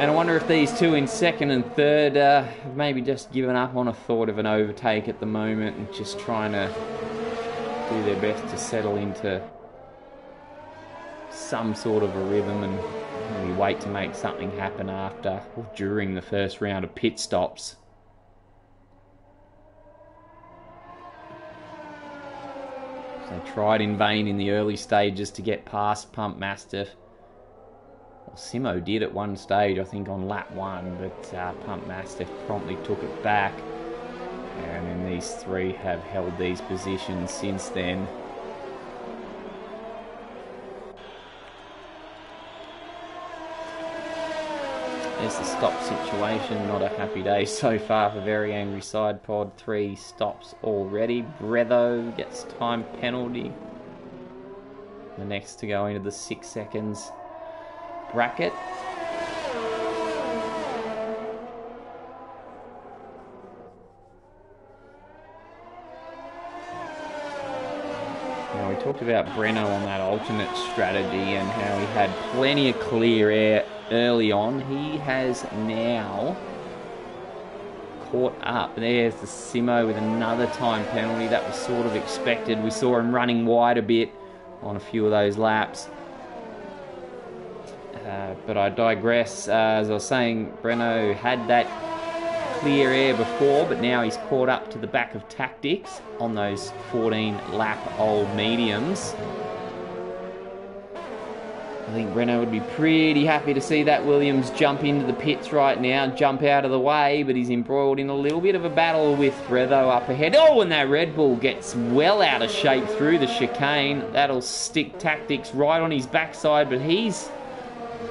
And I wonder if these two in second and third have maybe just given up on a thought of an overtake at the moment and just trying to do their best to settle into some sort of a rhythm and maybe wait to make something happen after or during the first round of pit stops. They tried in vain in the early stages to get past Pump Mastiff. Well, Simo did at one stage, I think on lap 1, but Pump Mastiff promptly took it back. And then these three have held these positions since then. There's the stop situation. Not a happy day so far for Very Angry Side Pod. 3 stops already. Bretho gets time penalty. The next to go into the 6 seconds bracket. Now we talked about Breno on that alternate strategy and how he had plenty of clear air early on. He has now caught up. There's the Simo with another time penalty. That was sort of expected. We saw him running wide a bit on a few of those laps. But I digress. As I was saying, Breno had that clear air before, but now he's caught up to the back of Tactics on those 14-lap-old mediums. I think Breno would be pretty happy to see that Williams jump into the pits right now, jump out of the way, but he's embroiled in a little bit of a battle with Bretho up ahead. Oh, and that Red Bull gets well out of shape through the chicane. That'll stick Tactics right on his backside, but he's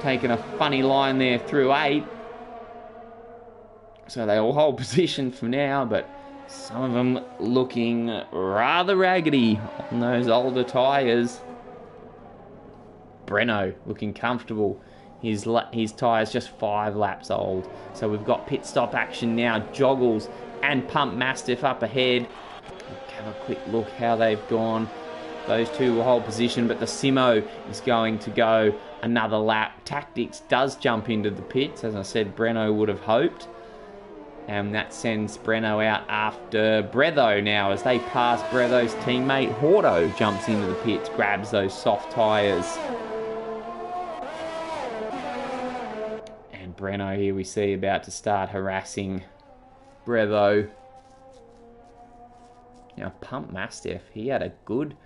taken a funny line there through 8. So they all hold position for now, but some of them looking rather raggedy on those older tyres. Breno looking comfortable. His tyre's just 5 laps old. So we've got pit stop action now. Joggles and Pump Mastiff up ahead. Have a quick look how they've gone. Those two will hold position, but the Simo is going to go another lap. Tactics does jump into the pits, as I said, Breno would have hoped. And that sends Breno out after Bretho now as they pass Bretho's teammate. Hordo jumps into the pits, grabs those soft tyres. And Breno here we see about to start harassing Bretho. Now Pump Mastiff, he had a good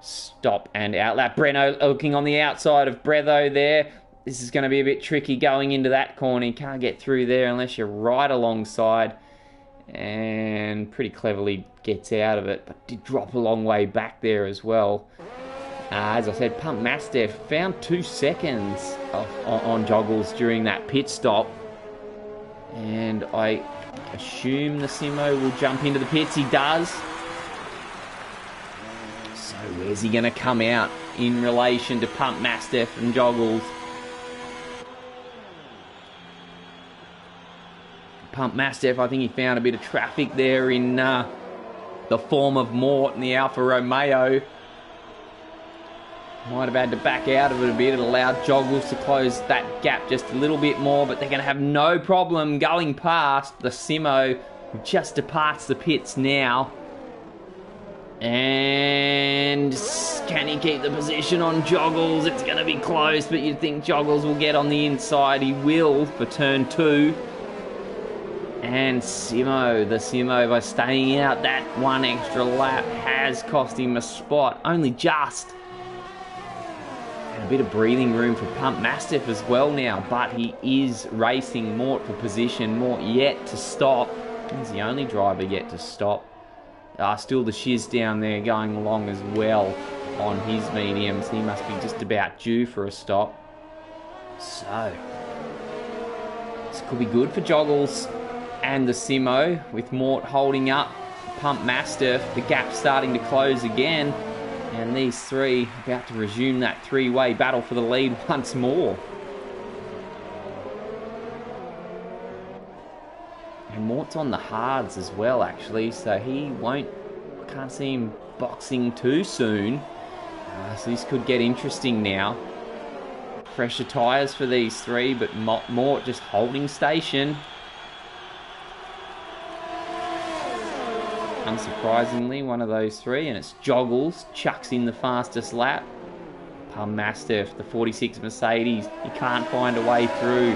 stop and outlap. Breno looking on the outside of Bretho there. This is going to be a bit tricky going into that corner. You can't get through there unless you're right alongside. And pretty cleverly gets out of it, but did drop a long way back there as well. As I said, Pump Mastiff found 2 seconds on Joggles during that pit stop. And I assume the Simo will jump into the pits. He does. So where's he going to come out in relation to Pump Mastiff and Joggles? Pump Mastiff, I think he found a bit of traffic there in the form of Mort and the Alfa Romeo. Might have had to back out of it a bit. It allowed Joggles to close that gap just a little bit more, but they're going to have no problem going past the Simo, who just departs the pits now. And can he keep the position on Joggles? It's going to be close, but you'd think Joggles will get on the inside. He will for turn 2. And Simo, the Simo, by staying out that one extra lap, has cost him a spot. Only just. And a bit of breathing room for Pump Mastiff as well now. But he is racing Mort for position. Mort yet to stop. He's the only driver yet to stop. Still the Shiz down there going along as well on his mediums. He must be just about due for a stop. So, this could be good for Joggles and the Simo, with Mort holding up. Pump Mastiff. The gap's starting to close again. And these three about to resume that three-way battle for the lead once more. And Mort's on the hards as well, actually, so he won't... I can't see him boxing too soon. So this could get interesting now. Fresher tyres for these three, but Mort just holding station. Unsurprisingly, one of those three, and it's Joggles, chucks in the fastest lap. Pum Mastiff, the 46 Mercedes, he can't find a way through.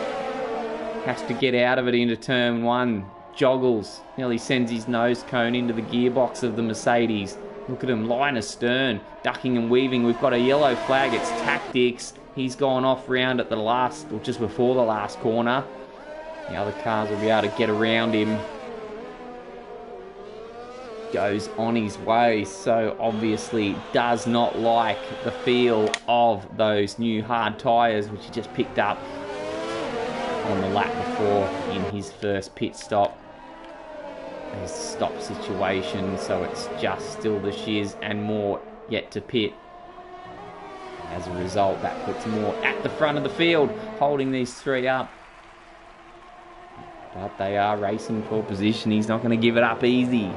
Has to get out of it into turn one. Joggles nearly sends his nose cone into the gearbox of the Mercedes. Look at him, line astern, ducking and weaving. We've got a yellow flag, it's Tactics. He's gone off round at the last, or just before the last corner. The other cars will be able to get around him. Goes on his way, so obviously does not like the feel of those new hard tyres, which he just picked up on the lap before in his first pit stop. His stop situation, so it's just still the Shiz and Mort yet to pit. As a result, that puts Mort at the front of the field, holding these three up. But they are racing for position. He's not going to give it up easy,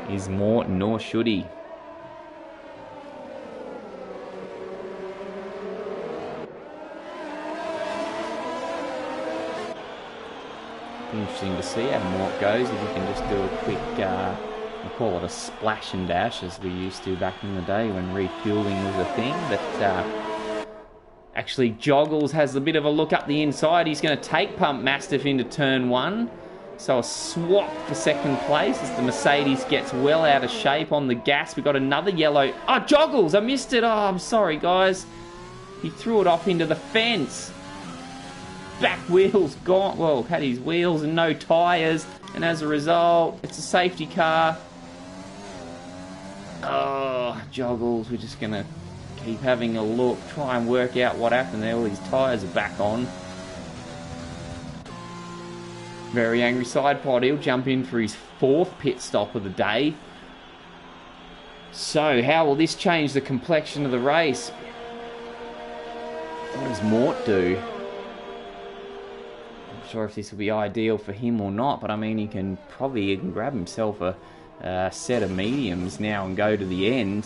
is Mort, nor should he. Interesting to see how Mort goes, if he can just do a quick, we call it a splash and dash, as we used to back in the day when refueling was a thing. But actually, Joggles has a bit of a look up the inside. He's going to take Pump Mastiff into turn one. So a swap for second place as the Mercedes gets well out of shape on the gas. We've got another yellow... Oh, Joggles! I missed it! Oh, I'm sorry, guys. He threw it off into the fence. Back wheels gone. Well, had his wheels and no tyres. And as a result, it's a safety car. Oh, Joggles. We're just going to keep having a look. Try and work out what happened there. All his tyres are back on. Very angry side pod. He'll jump in for his fourth pit stop of the day. So, how will this change the complexion of the race? What does Mort do? I'm not sure if this will be ideal for him or not, but I mean, he can grab himself a set of mediums now and go to the end.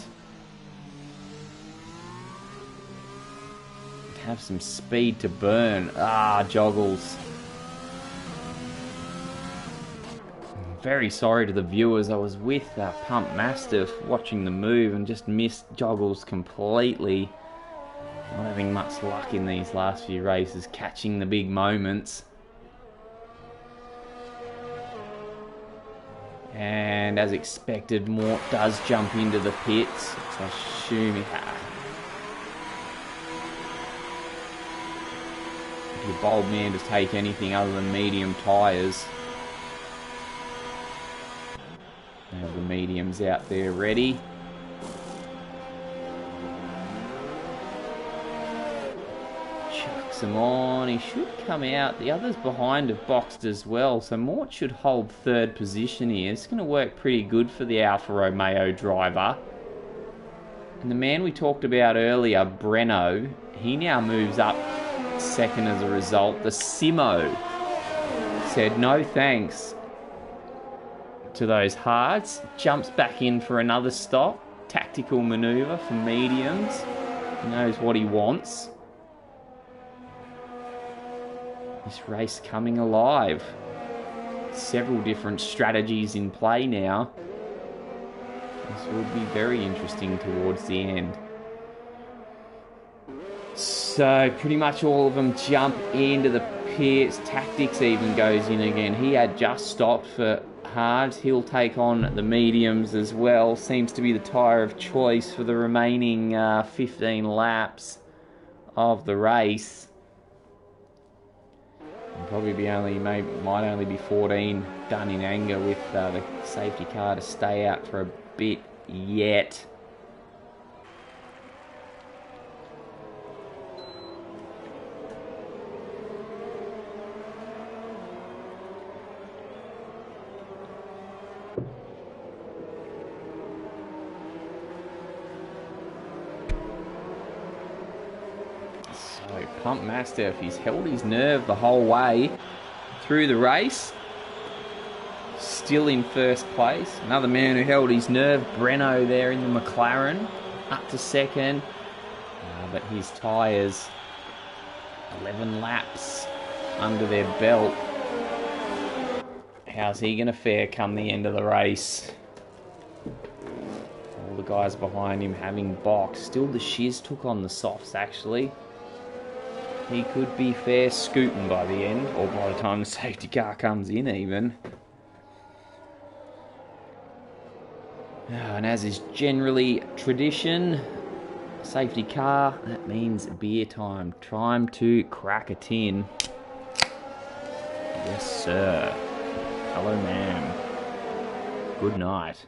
Have some speed to burn. Ah, Joggles. Very sorry to the viewers. I was with Pump Mastiff watching the move and just missed Joggles completely. Not having much luck in these last few races, catching the big moments. And as expected, Mort does jump into the pits. So I assume if you're a bold man to take anything other than medium tyres. Have the mediums out there ready. Chucks them on. He should come out. The others behind have boxed as well. So Mort should hold third position here. It's going to work pretty good for the Alfa Romeo driver. And the man we talked about earlier, Breno, he now moves up second as a result. The Simo said no thanks to those hards, jumps back in for another stop. Tactical manoeuvre for mediums. He knows what he wants. This race coming alive. Several different strategies in play now. This will be very interesting towards the end. So pretty much all of them jump into the pits. Tactics even goes in again. He had just stopped for hards. He'll take on the mediums as well. Seems to be the tyre of choice for the remaining 15 laps of the race. Probably might only be 14 done in anger with the safety car to stay out for a bit yet. Pump Mastiff, he's held his nerve the whole way through the race. Still in first place. Another man who held his nerve, Breno there in the McLaren, up to second. But his tyres, 11 laps under their belt. How's he going to fare come the end of the race? All the guys behind him having box. Still the Shiz took on the softs actually. He could be fair scooting by the end, or by the time the safety car comes in even. And as is generally tradition, safety car, that means beer time. Time to crack a tin. Yes, sir. Hello, ma'am. Good night.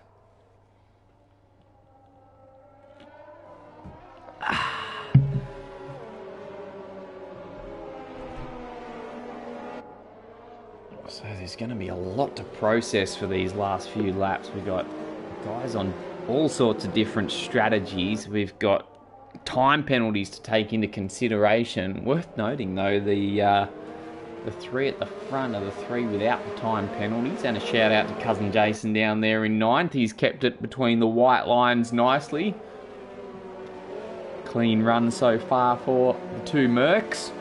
So there's going to be a lot to process for these last few laps. We've got guys on all sorts of different strategies. We've got time penalties to take into consideration. Worth noting though, the three at the front are the three without the time penalties, and a shout out to cousin Jason down there in ninth. He's kept it between the white lines nicely. Clean run so far for the two Mercs.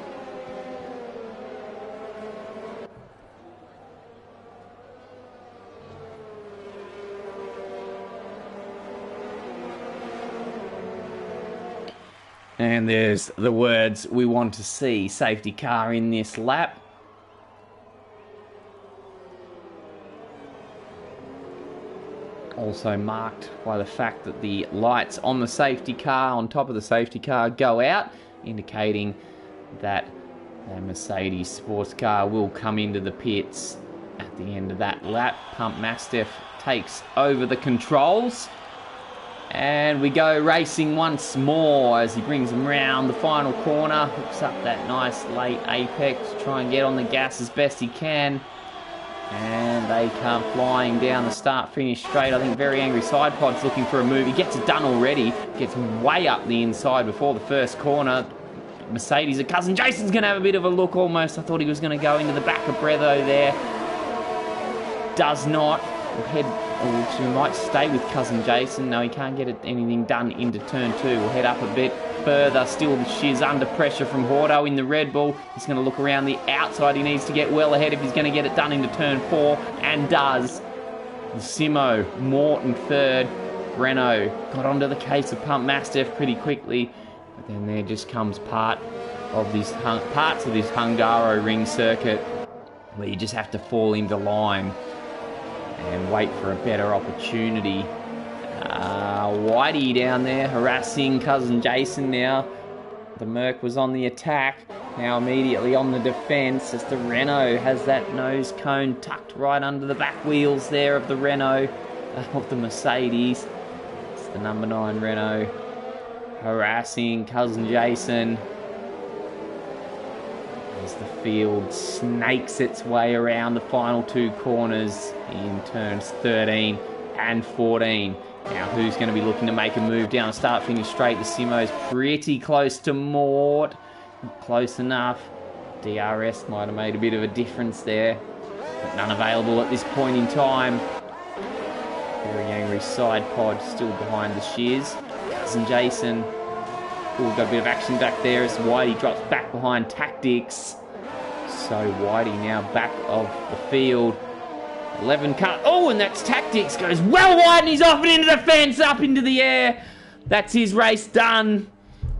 And there's the words we want to see. Safety car in this lap. Also marked by the fact that the lights on the safety car, on top of the safety car, go out, indicating that a Mercedes sports car will come into the pits at the end of that lap. Pump Mastiff takes over the controls. And we go racing once more as he brings them round the final corner. Hooks up that nice late apex to try and get on the gas as best he can. And they come flying down the start-finish straight. I think Very Angry Side Pod's looking for a move. He gets it done already. Gets way up the inside before the first corner. Mercedes, cousin Jason's going to have a bit of a look almost. I thought he was going to go into the back of Breatho there. Does not. We might stay with cousin Jason. No, he can't get anything done into turn two. We'll head up a bit further. Still the Shiz under pressure from Hordo in the Red Bull. He's going to look around the outside. He needs to get well ahead if he's going to get it done into turn four, and does. Simo, Morton third. Breno got onto the case of Pump Mastiff pretty quickly. But then there just comes parts of this Hungaro ring circuit where you just have to fall into line and wait for a better opportunity. Whitey down there harassing cousin Jason now. The Merc was on the attack, now immediately on the defence as the Renault has that nose cone tucked right under the back wheels there of the Renault, of the Mercedes. It's the number 9 Renault harassing cousin Jason as the field snakes its way around the final two corners in turns 13 and 14. Now who's going to be looking to make a move down the start-finish straight? The Simo's pretty close to Mort. Not close enough. DRS might have made a bit of a difference there, but none available at this point in time. Very Angry Side Pod still behind the Shiz. Cousin Jason. Oh, got a bit of action back there as Whitey drops back behind Tactics. So Whitey now back of the field. 11 cut. Oh, and that's Tactics. Goes well wide and he's off it into the fence, up into the air. That's his race done.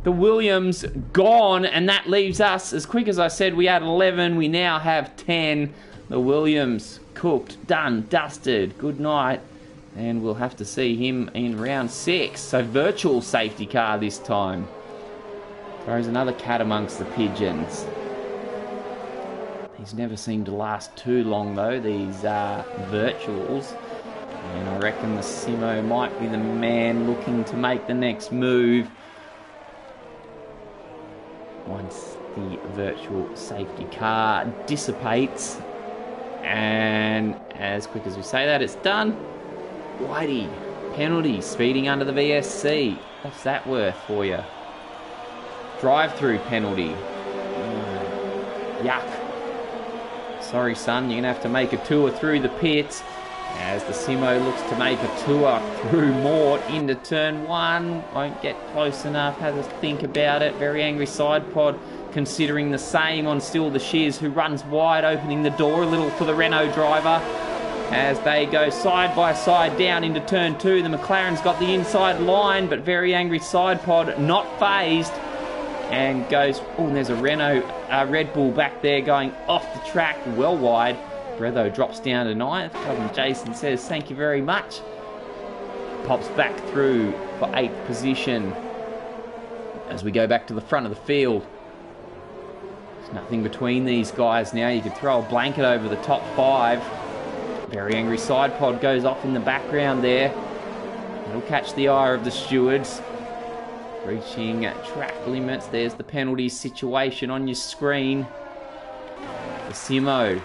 The Williams gone, and that leaves us, as quick as I said, we had 11. We now have 10. The Williams cooked, done, dusted. Good night. And we'll have to see him in round 6. So virtual safety car this time. Throws another cat amongst the pigeons. These never seem to last too long though, these virtuals. And I reckon the Simo might be the man looking to make the next move once the virtual safety car dissipates. And as quick as we say that, it's done. Whitey, penalty, speeding under the VSC. What's that worth for you? Drive-through penalty. Yuck. Sorry, son, you're going to have to make a tour through the pits. As the Simo looks to make a tour through Mort into turn 1. Won't get close enough, has a think about it. Very angry side pod, considering the same on Still the Shiz, who runs wide, opening the door a little for the Renault driver. As they go side by side down into turn 2. The McLaren's got the inside line, but Very Angry side pod not phased. And goes, oh, and there's a Red Bull back there going off the track, well wide. Bretho drops down to 9th. Cousin Jason says, thank you very much. Pops back through for 8th position. As we go back to the front of the field. There's nothing between these guys now. You could throw a blanket over the top 5. Very Angry side pod goes off in the background there. It'll catch the eye of the stewards. Reaching track limits. There's the penalty situation on your screen. The Simo.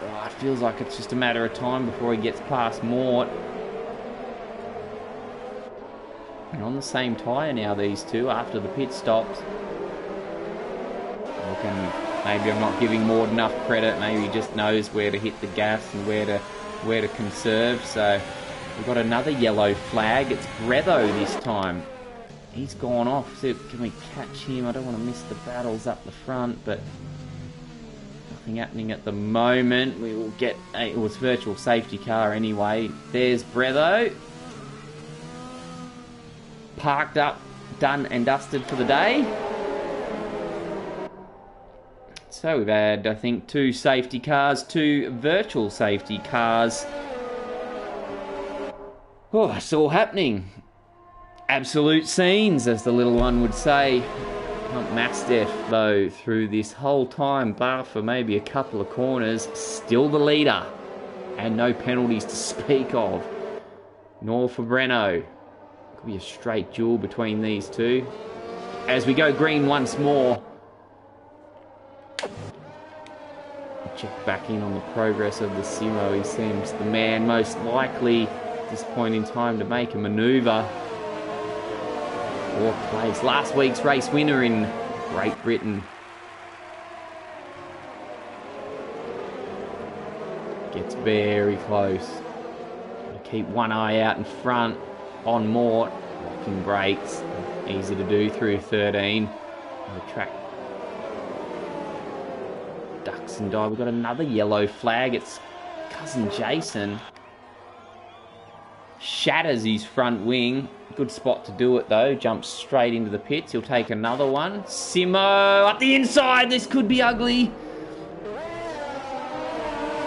Oh, it feels like it's just a matter of time before he gets past Mort. And on the same tyre now, these two, after the pit stops. Maybe I'm not giving Mort enough credit. Maybe he just knows where to hit the gas and where to conserve. So we've got another yellow flag. It's Bretho this time. He's gone off. So can we catch him? I don't want to miss the battles up the front, but nothing happening at the moment. We will get it was virtual safety car anyway. There's Bretho. Parked up, done and dusted for the day. So we've had, I think, 2 safety cars, 2 virtual safety cars. Oh, it's all happening. Absolute scenes, as the little one would say. Pump Mastiff, though, through this whole time, bar for maybe a couple of corners, still the leader. And no penalties to speak of. Nor for Breno. Could be a straight duel between these two. As we go green once more. Check back in on the progress of the Simo. He seems the man most likely at this point in time to make a manoeuvre. 4th place. Last week's race winner in Great Britain. Gets very close. Gotta keep one eye out in front on Mort. Locking brakes. Easy to do through 13. The track ducks and dive. We've got another yellow flag. It's Cousin Jason. Shatters his front wing. Good spot to do it though. Jumps straight into the pits. He'll take another one. Simo up the inside. This could be ugly.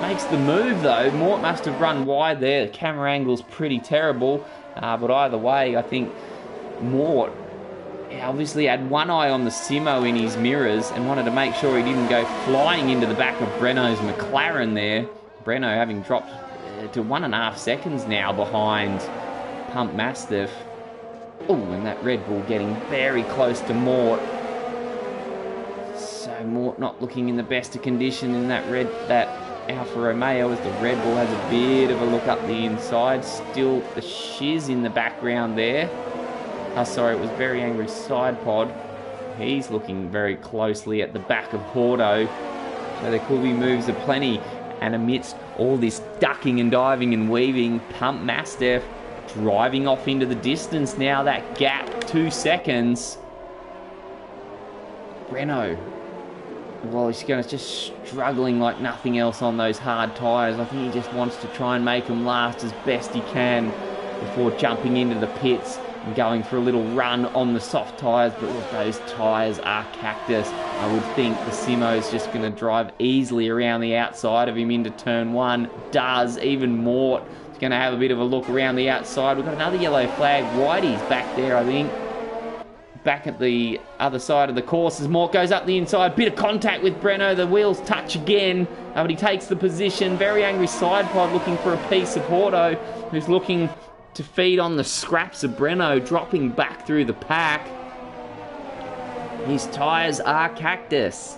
Makes the move though. Mort must have run wide there. The camera angle's pretty terrible. But either way, I think Mort obviously had one eye on the Simo in his mirrors and wanted to make sure he didn't go flying into the back of Breno's McLaren there. Breno having dropped to 1.5 seconds now behind Pump Mastiff. Oh, and that Red Bull getting very close to Mort. So Mort not looking in the best of condition in that Alfa Romeo as the Red Bull has a bit of a look up the inside. Still the Shiz in the background there. Oh, sorry, it was Very Angry side pod. He's looking very closely at the back of Porto. So there could be moves aplenty. And amidst all this ducking and diving and weaving, Pump Mastiff driving off into the distance now. That gap, 2 seconds. Breno, well, he's just struggling like nothing else on those hard tyres. I think he just wants to try and make them last as best he can before jumping into the pits and going for a little run on the soft tyres. But look, those tyres are cactus. I would think the Simo's just going to drive easily around the outside of him into turn 1. Does. Even Mort is going to have a bit of a look around the outside. We've got another yellow flag. Whitey's back there, I think. Back at the other side of the course as Mort goes up the inside. Bit of contact with Breno. The wheels touch again. But he takes the position. Very Angry side pod looking for a piece of Porto, who's looking to feed on the scraps of Breno, dropping back through the pack. His tyres are cactus.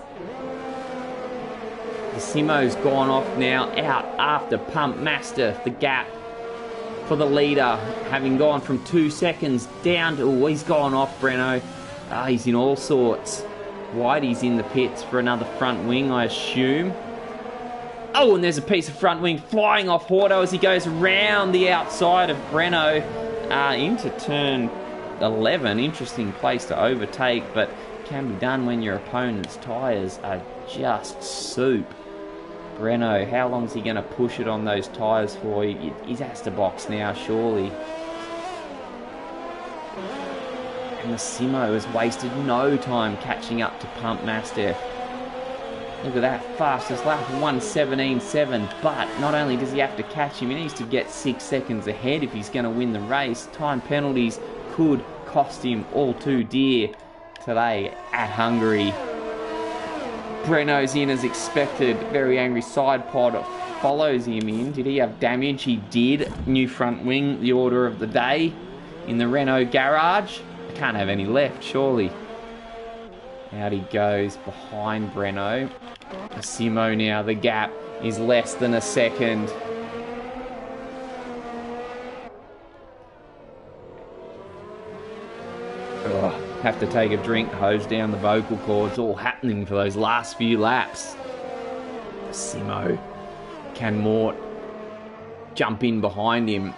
The Simo's gone off now, out after Pump Mastiff. The gap for the leader, having gone from 2 seconds down to, oh, he's gone off, Breno. He's in all sorts. Whitey's in the pits for another front wing, I assume. Oh, and there's a piece of front wing flying off Hordo as he goes around the outside of Breno into turn 11. Interesting place to overtake, but can be done when your opponent's tyres are just soup. Breno, how long is he going to push it on those tyres for? He has to box now, surely. And the Simo has wasted no time catching up to Pump Mastiff. Look at that, fastest lap, 1:17.7. But not only does he have to catch him, he needs to get 6 seconds ahead if he's going to win the race. Time penalties could cost him all too dear today at Hungary. Breno's in as expected. Very angry side pod follows him in. Did he have damage? He did. New front wing, the order of the day in the Renault garage. Can't have any left, surely. Out he goes behind Breno. Simo now, the gap is less than a second. Oh, have to take a drink, hose down the vocal cords, all happening for those last few laps. Simo, can Mort jump in behind him?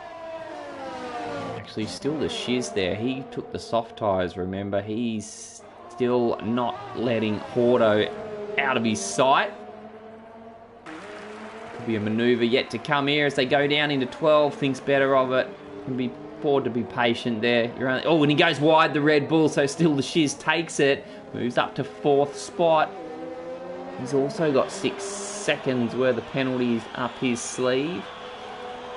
Actually, still the shiz there. He took the soft tyres, remember. He's still not letting Hordo out of his sight. Could be a manoeuvre yet to come here as they go down into 12. Thinks better of it. Can be afford to be patient there. Oh, and he goes wide, the Red Bull, so still the shiz takes it. Moves up to 4th spot. He's also got 6 seconds worth of penalties up his sleeve.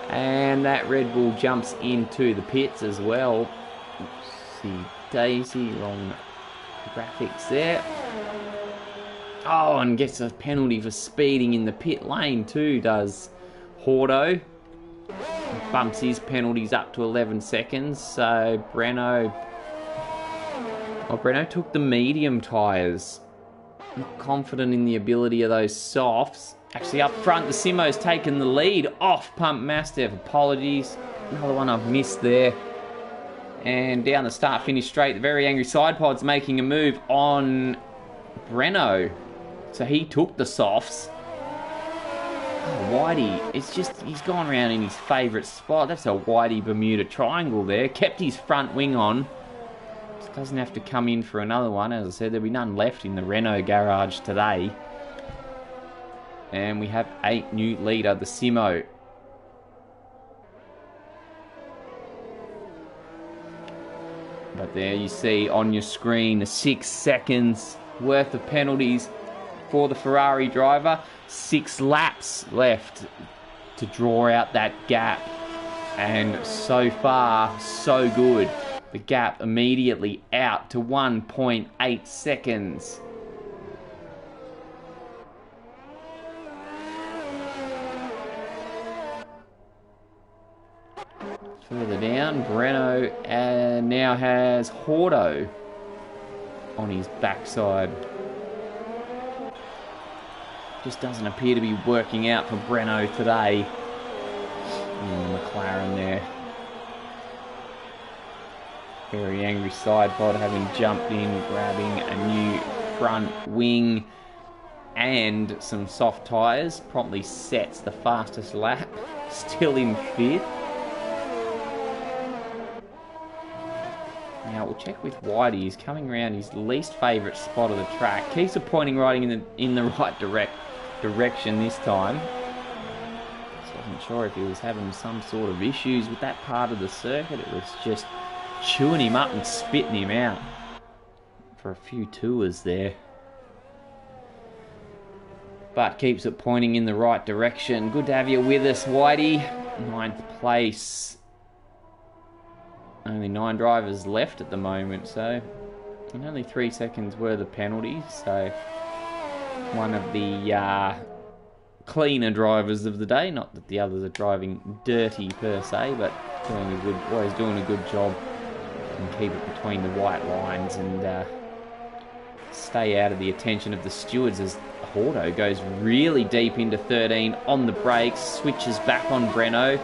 And that Red Bull jumps into the pits as well. See Daisy, wrong graphics there. Oh, and gets a penalty for speeding in the pit lane too, does Hordo. Bumps his penalties up to 11 seconds. So Breno took the medium tyres. Not confident in the ability of those softs. Actually, up front, the Simo's taken the lead off Pump Mastiff. Apologies. Another one I've missed there. And down the start-finish straight, the very angry side pod's making a move on Breno. So he took the softs. Oh, Whitey, it's just, he's gone around in his favourite spot. That's a Whitey Bermuda Triangle there. Kept his front wing on. Just doesn't have to come in for another one. As I said, there'll be none left in the Renault garage today. And we have a new leader, the Simo. But there you see on your screen 6 seconds worth of penalties for the Ferrari driver. 6 laps left to draw out that gap. And so far, so good. The gap immediately out to 1.8 seconds. Further down, Breno now has Hordo on his backside. Just doesn't appear to be working out for Breno today. And the McLaren there. Very angry side pod having jumped in, grabbing a new front wing and some soft tyres. Promptly sets the fastest lap. Still in 5th. Now we'll check with Whitey. He's coming around his least favourite spot of the track. Keeps it pointing right in the right direction this time. So I wasn't sure if he was having some sort of issues with that part of the circuit. It was just chewing him up and spitting him out for a few tours there. But keeps it pointing in the right direction. Good to have you with us, Whitey. 9th place. Only 9 drivers left at the moment, so and only 3 seconds worth of penalties. So one of the cleaner drivers of the day. Not that the others are driving dirty per se, but always doing a good job and keep it between the white lines and stay out of the attention of the stewards as Hordo goes really deep into 13 on the brakes, switches back on Breno.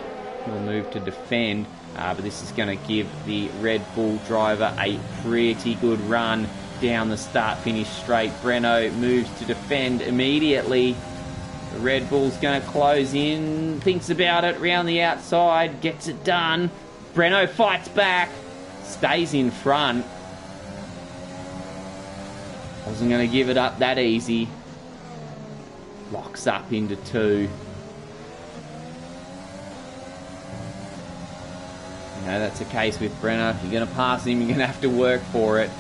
He'll move to defend. But this is going to give the Red Bull driver a pretty good run down the start-finish straight. Breno moves to defend immediately. The Red Bull's going to close in, thinks about it, round the outside, gets it done. Breno fights back, stays in front. Wasn't going to give it up that easy. Locks up into 2. You know, that's the case with Breno. If you're going to pass him, you're going to have to work for it.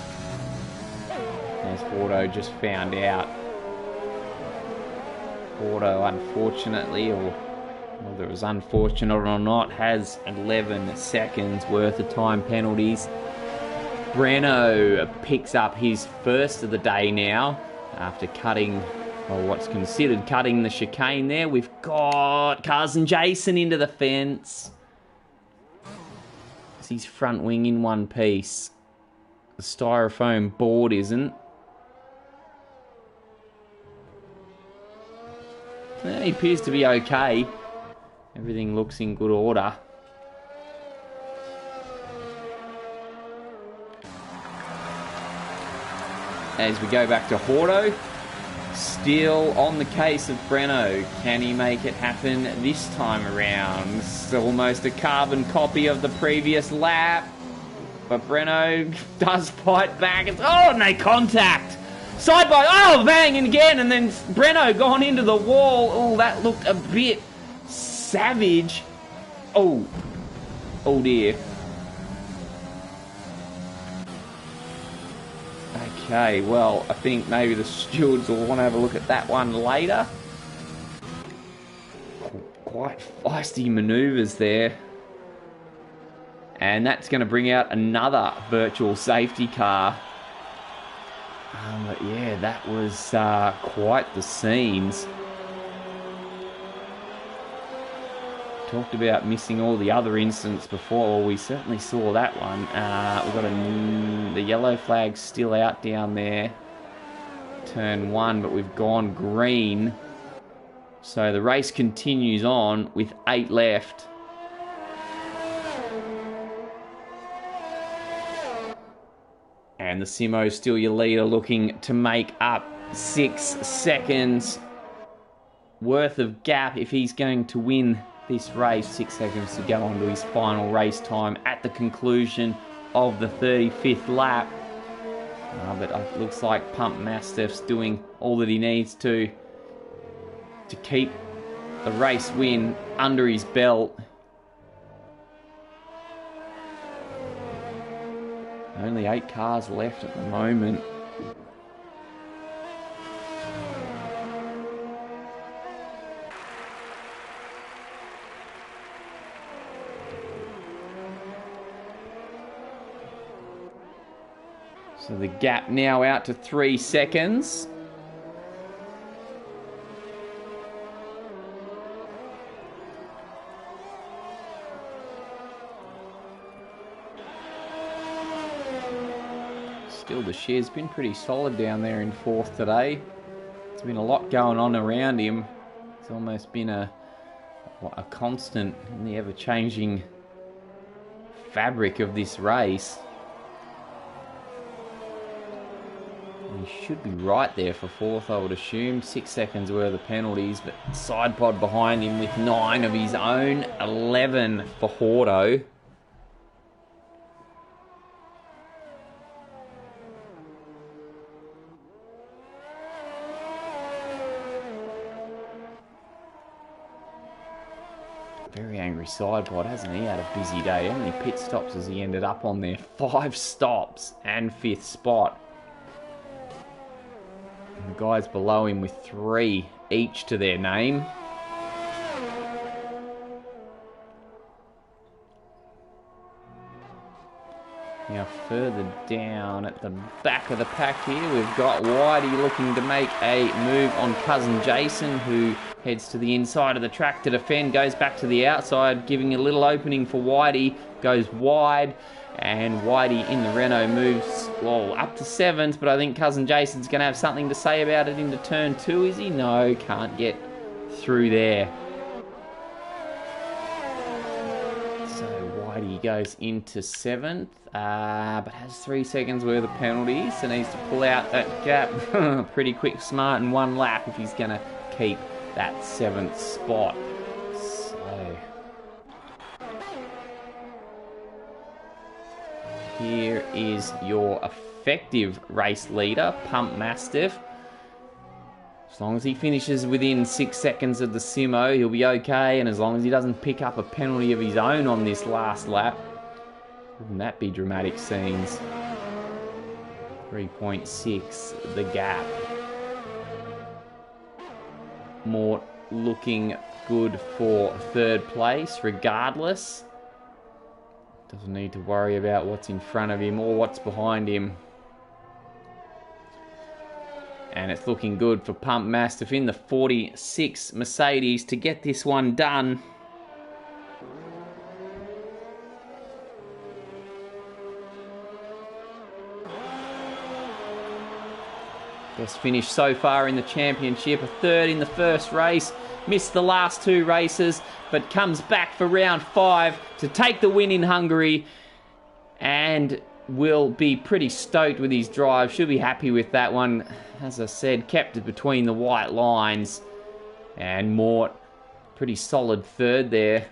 As Auto just found out. Auto, unfortunately, or whether it was unfortunate or not, has 11 seconds worth of time penalties. Breno picks up his first of the day now after cutting, or what's considered cutting the chicane there. We've got Cousin Jason into the fence. It's his front wing in one piece. The styrofoam board isn't. He appears to be okay. Everything looks in good order. As we go back to Horto, still on the case of Breno. Can he make it happen this time around? It's almost a carbon copy of the previous lap. But Breno does fight back. Oh, no contact! Side by, oh, bang, and again, and then Breno gone into the wall. Oh, that looked a bit savage. Oh, oh dear. Okay, well, I think maybe the stewards will want to have a look at that one later. Quite feisty manoeuvres there. And that's going to bring out another virtual safety car. But yeah, that was quite the scenes. Talked about missing all the other incidents before. Well, we certainly saw that one. We've got the yellow flag still out down there. Turn 1, but we've gone green. So the race continues on with 8 left. And the Simo's still your leader, looking to make up 6 seconds worth of gap if he's going to win this race. 6 seconds to go on to his final race time at the conclusion of the 35th lap. But it looks like Pump Mastiff's doing all that he needs to keep the race win under his belt. Only 8 cars left at the moment. So the gap now out to 3 seconds. Still, the shear's been pretty solid down there in 4th today. There's been a lot going on around him. It's almost been a constant in the ever-changing fabric of this race. He should be right there for 4th, I would assume. 6 seconds worth of penalties, but side pod behind him with 9 of his own. 11 for Horto. Very angry side pod, hasn't he? Had a busy day. How many pit stops has he ended up on there? 5 stops and 5th spot. And the guys below him with 3 each to their name. Now further down at the back of the pack here, we've got Whitey looking to make a move on Cousin Jason, who heads to the inside of the track to defend, goes back to the outside, giving a little opening for Whitey, goes wide, and Whitey in the Renault moves, well, up to 7th, but I think Cousin Jason's going to have something to say about it into turn 2, is he? No, can't get through there. So Whitey goes into 7th, but has 3 seconds worth of penalties, so needs to pull out that gap pretty quick, smart, in 1 lap if he's going to keep that 7th spot. So here is your effective race leader, Pump Mastiff. As long as he finishes within 6 seconds of the Simo, he'll be okay, and as long as he doesn't pick up a penalty of his own on this last lap, wouldn't that be dramatic scenes? 3.6, the gap. Mort looking good for 3rd place, regardless. Doesn't need to worry about what's in front of him or what's behind him. And it's looking good for Pump Mastiff in the 46 Mercedes to get this one done. Best finish so far in the championship. A 3rd in the first race. Missed the last 2 races, but comes back for round 5 to take the win in Hungary. And will be pretty stoked with his drive. Should be happy with that one. As I said, kept it between the white lines. And Mort, pretty solid 3rd there.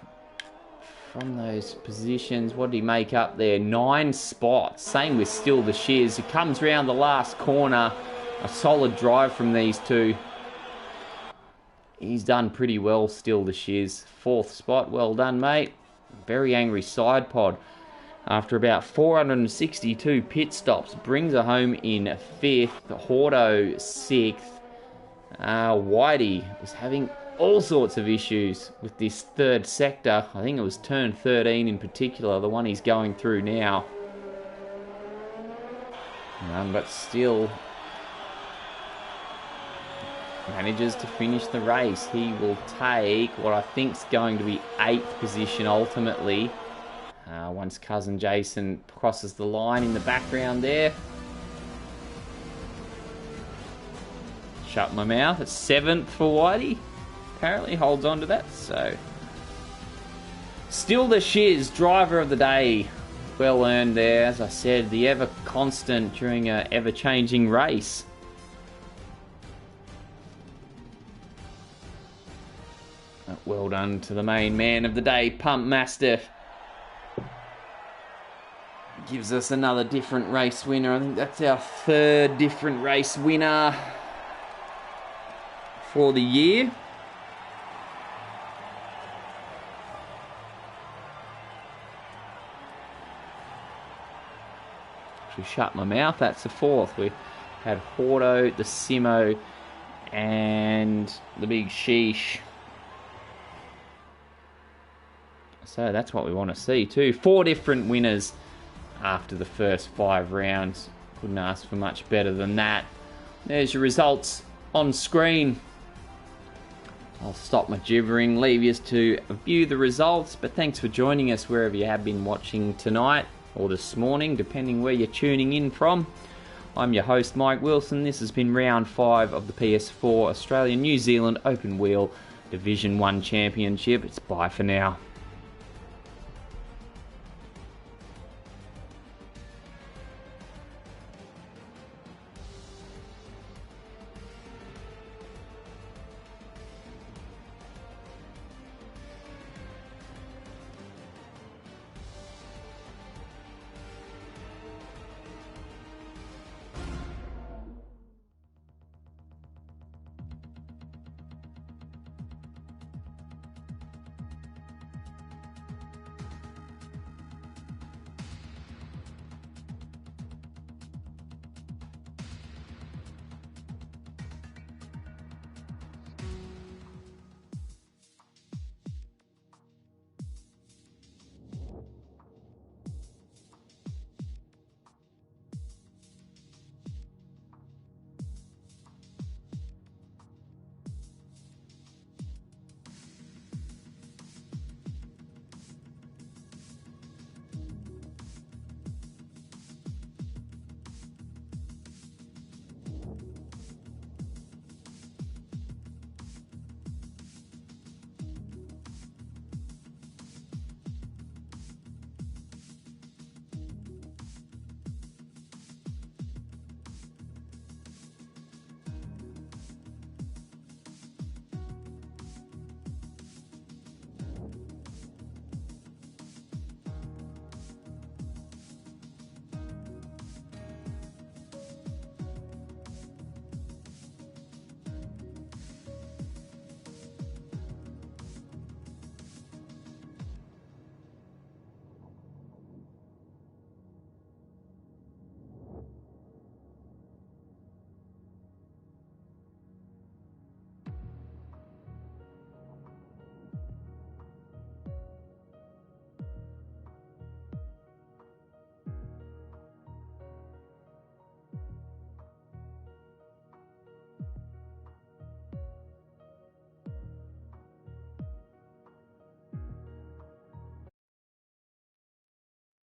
From those positions, what did he make up there? 9 spots. Same with Still the Shiz. He comes round the last corner. A solid drive from these two. He's done pretty well, Still the Shiz. 4th spot. Well done, mate. Very angry side pod. After about 462 pit stops, brings her home in 5th. Hordo 6th. Whitey was having all sorts of issues with this 3rd sector. I think it was turn 13 in particular, the one he's going through now. But still manages to finish the race. He will take what I think is going to be 8th position ultimately. Once cousin Jason crosses the line in the background there. Shut my mouth. It's 7th for Whitey. Apparently holds on to that. So, Still the Shiz, driver of the day. Well earned there. As I said, the ever constant during an ever-changing race. Well done to the main man of the day, Pump Mastiff. Gives us another different race winner. I think that's our 3rd different race winner for the year. Actually shut my mouth. That's the 4th. We had Hordo, the Simo, and the Big Sheesh. So that's what we want to see too. 4 different winners after the first 5 rounds. Couldn't ask for much better than that. There's your results on screen. I'll stop my gibbering, leave you to view the results, but thanks for joining us wherever you have been watching tonight or this morning, depending where you're tuning in from. I'm your host, Mike Wilson. This has been round 5 of the PS4 Australia New Zealand Open Wheel Division 1 Championship. It's bye for now.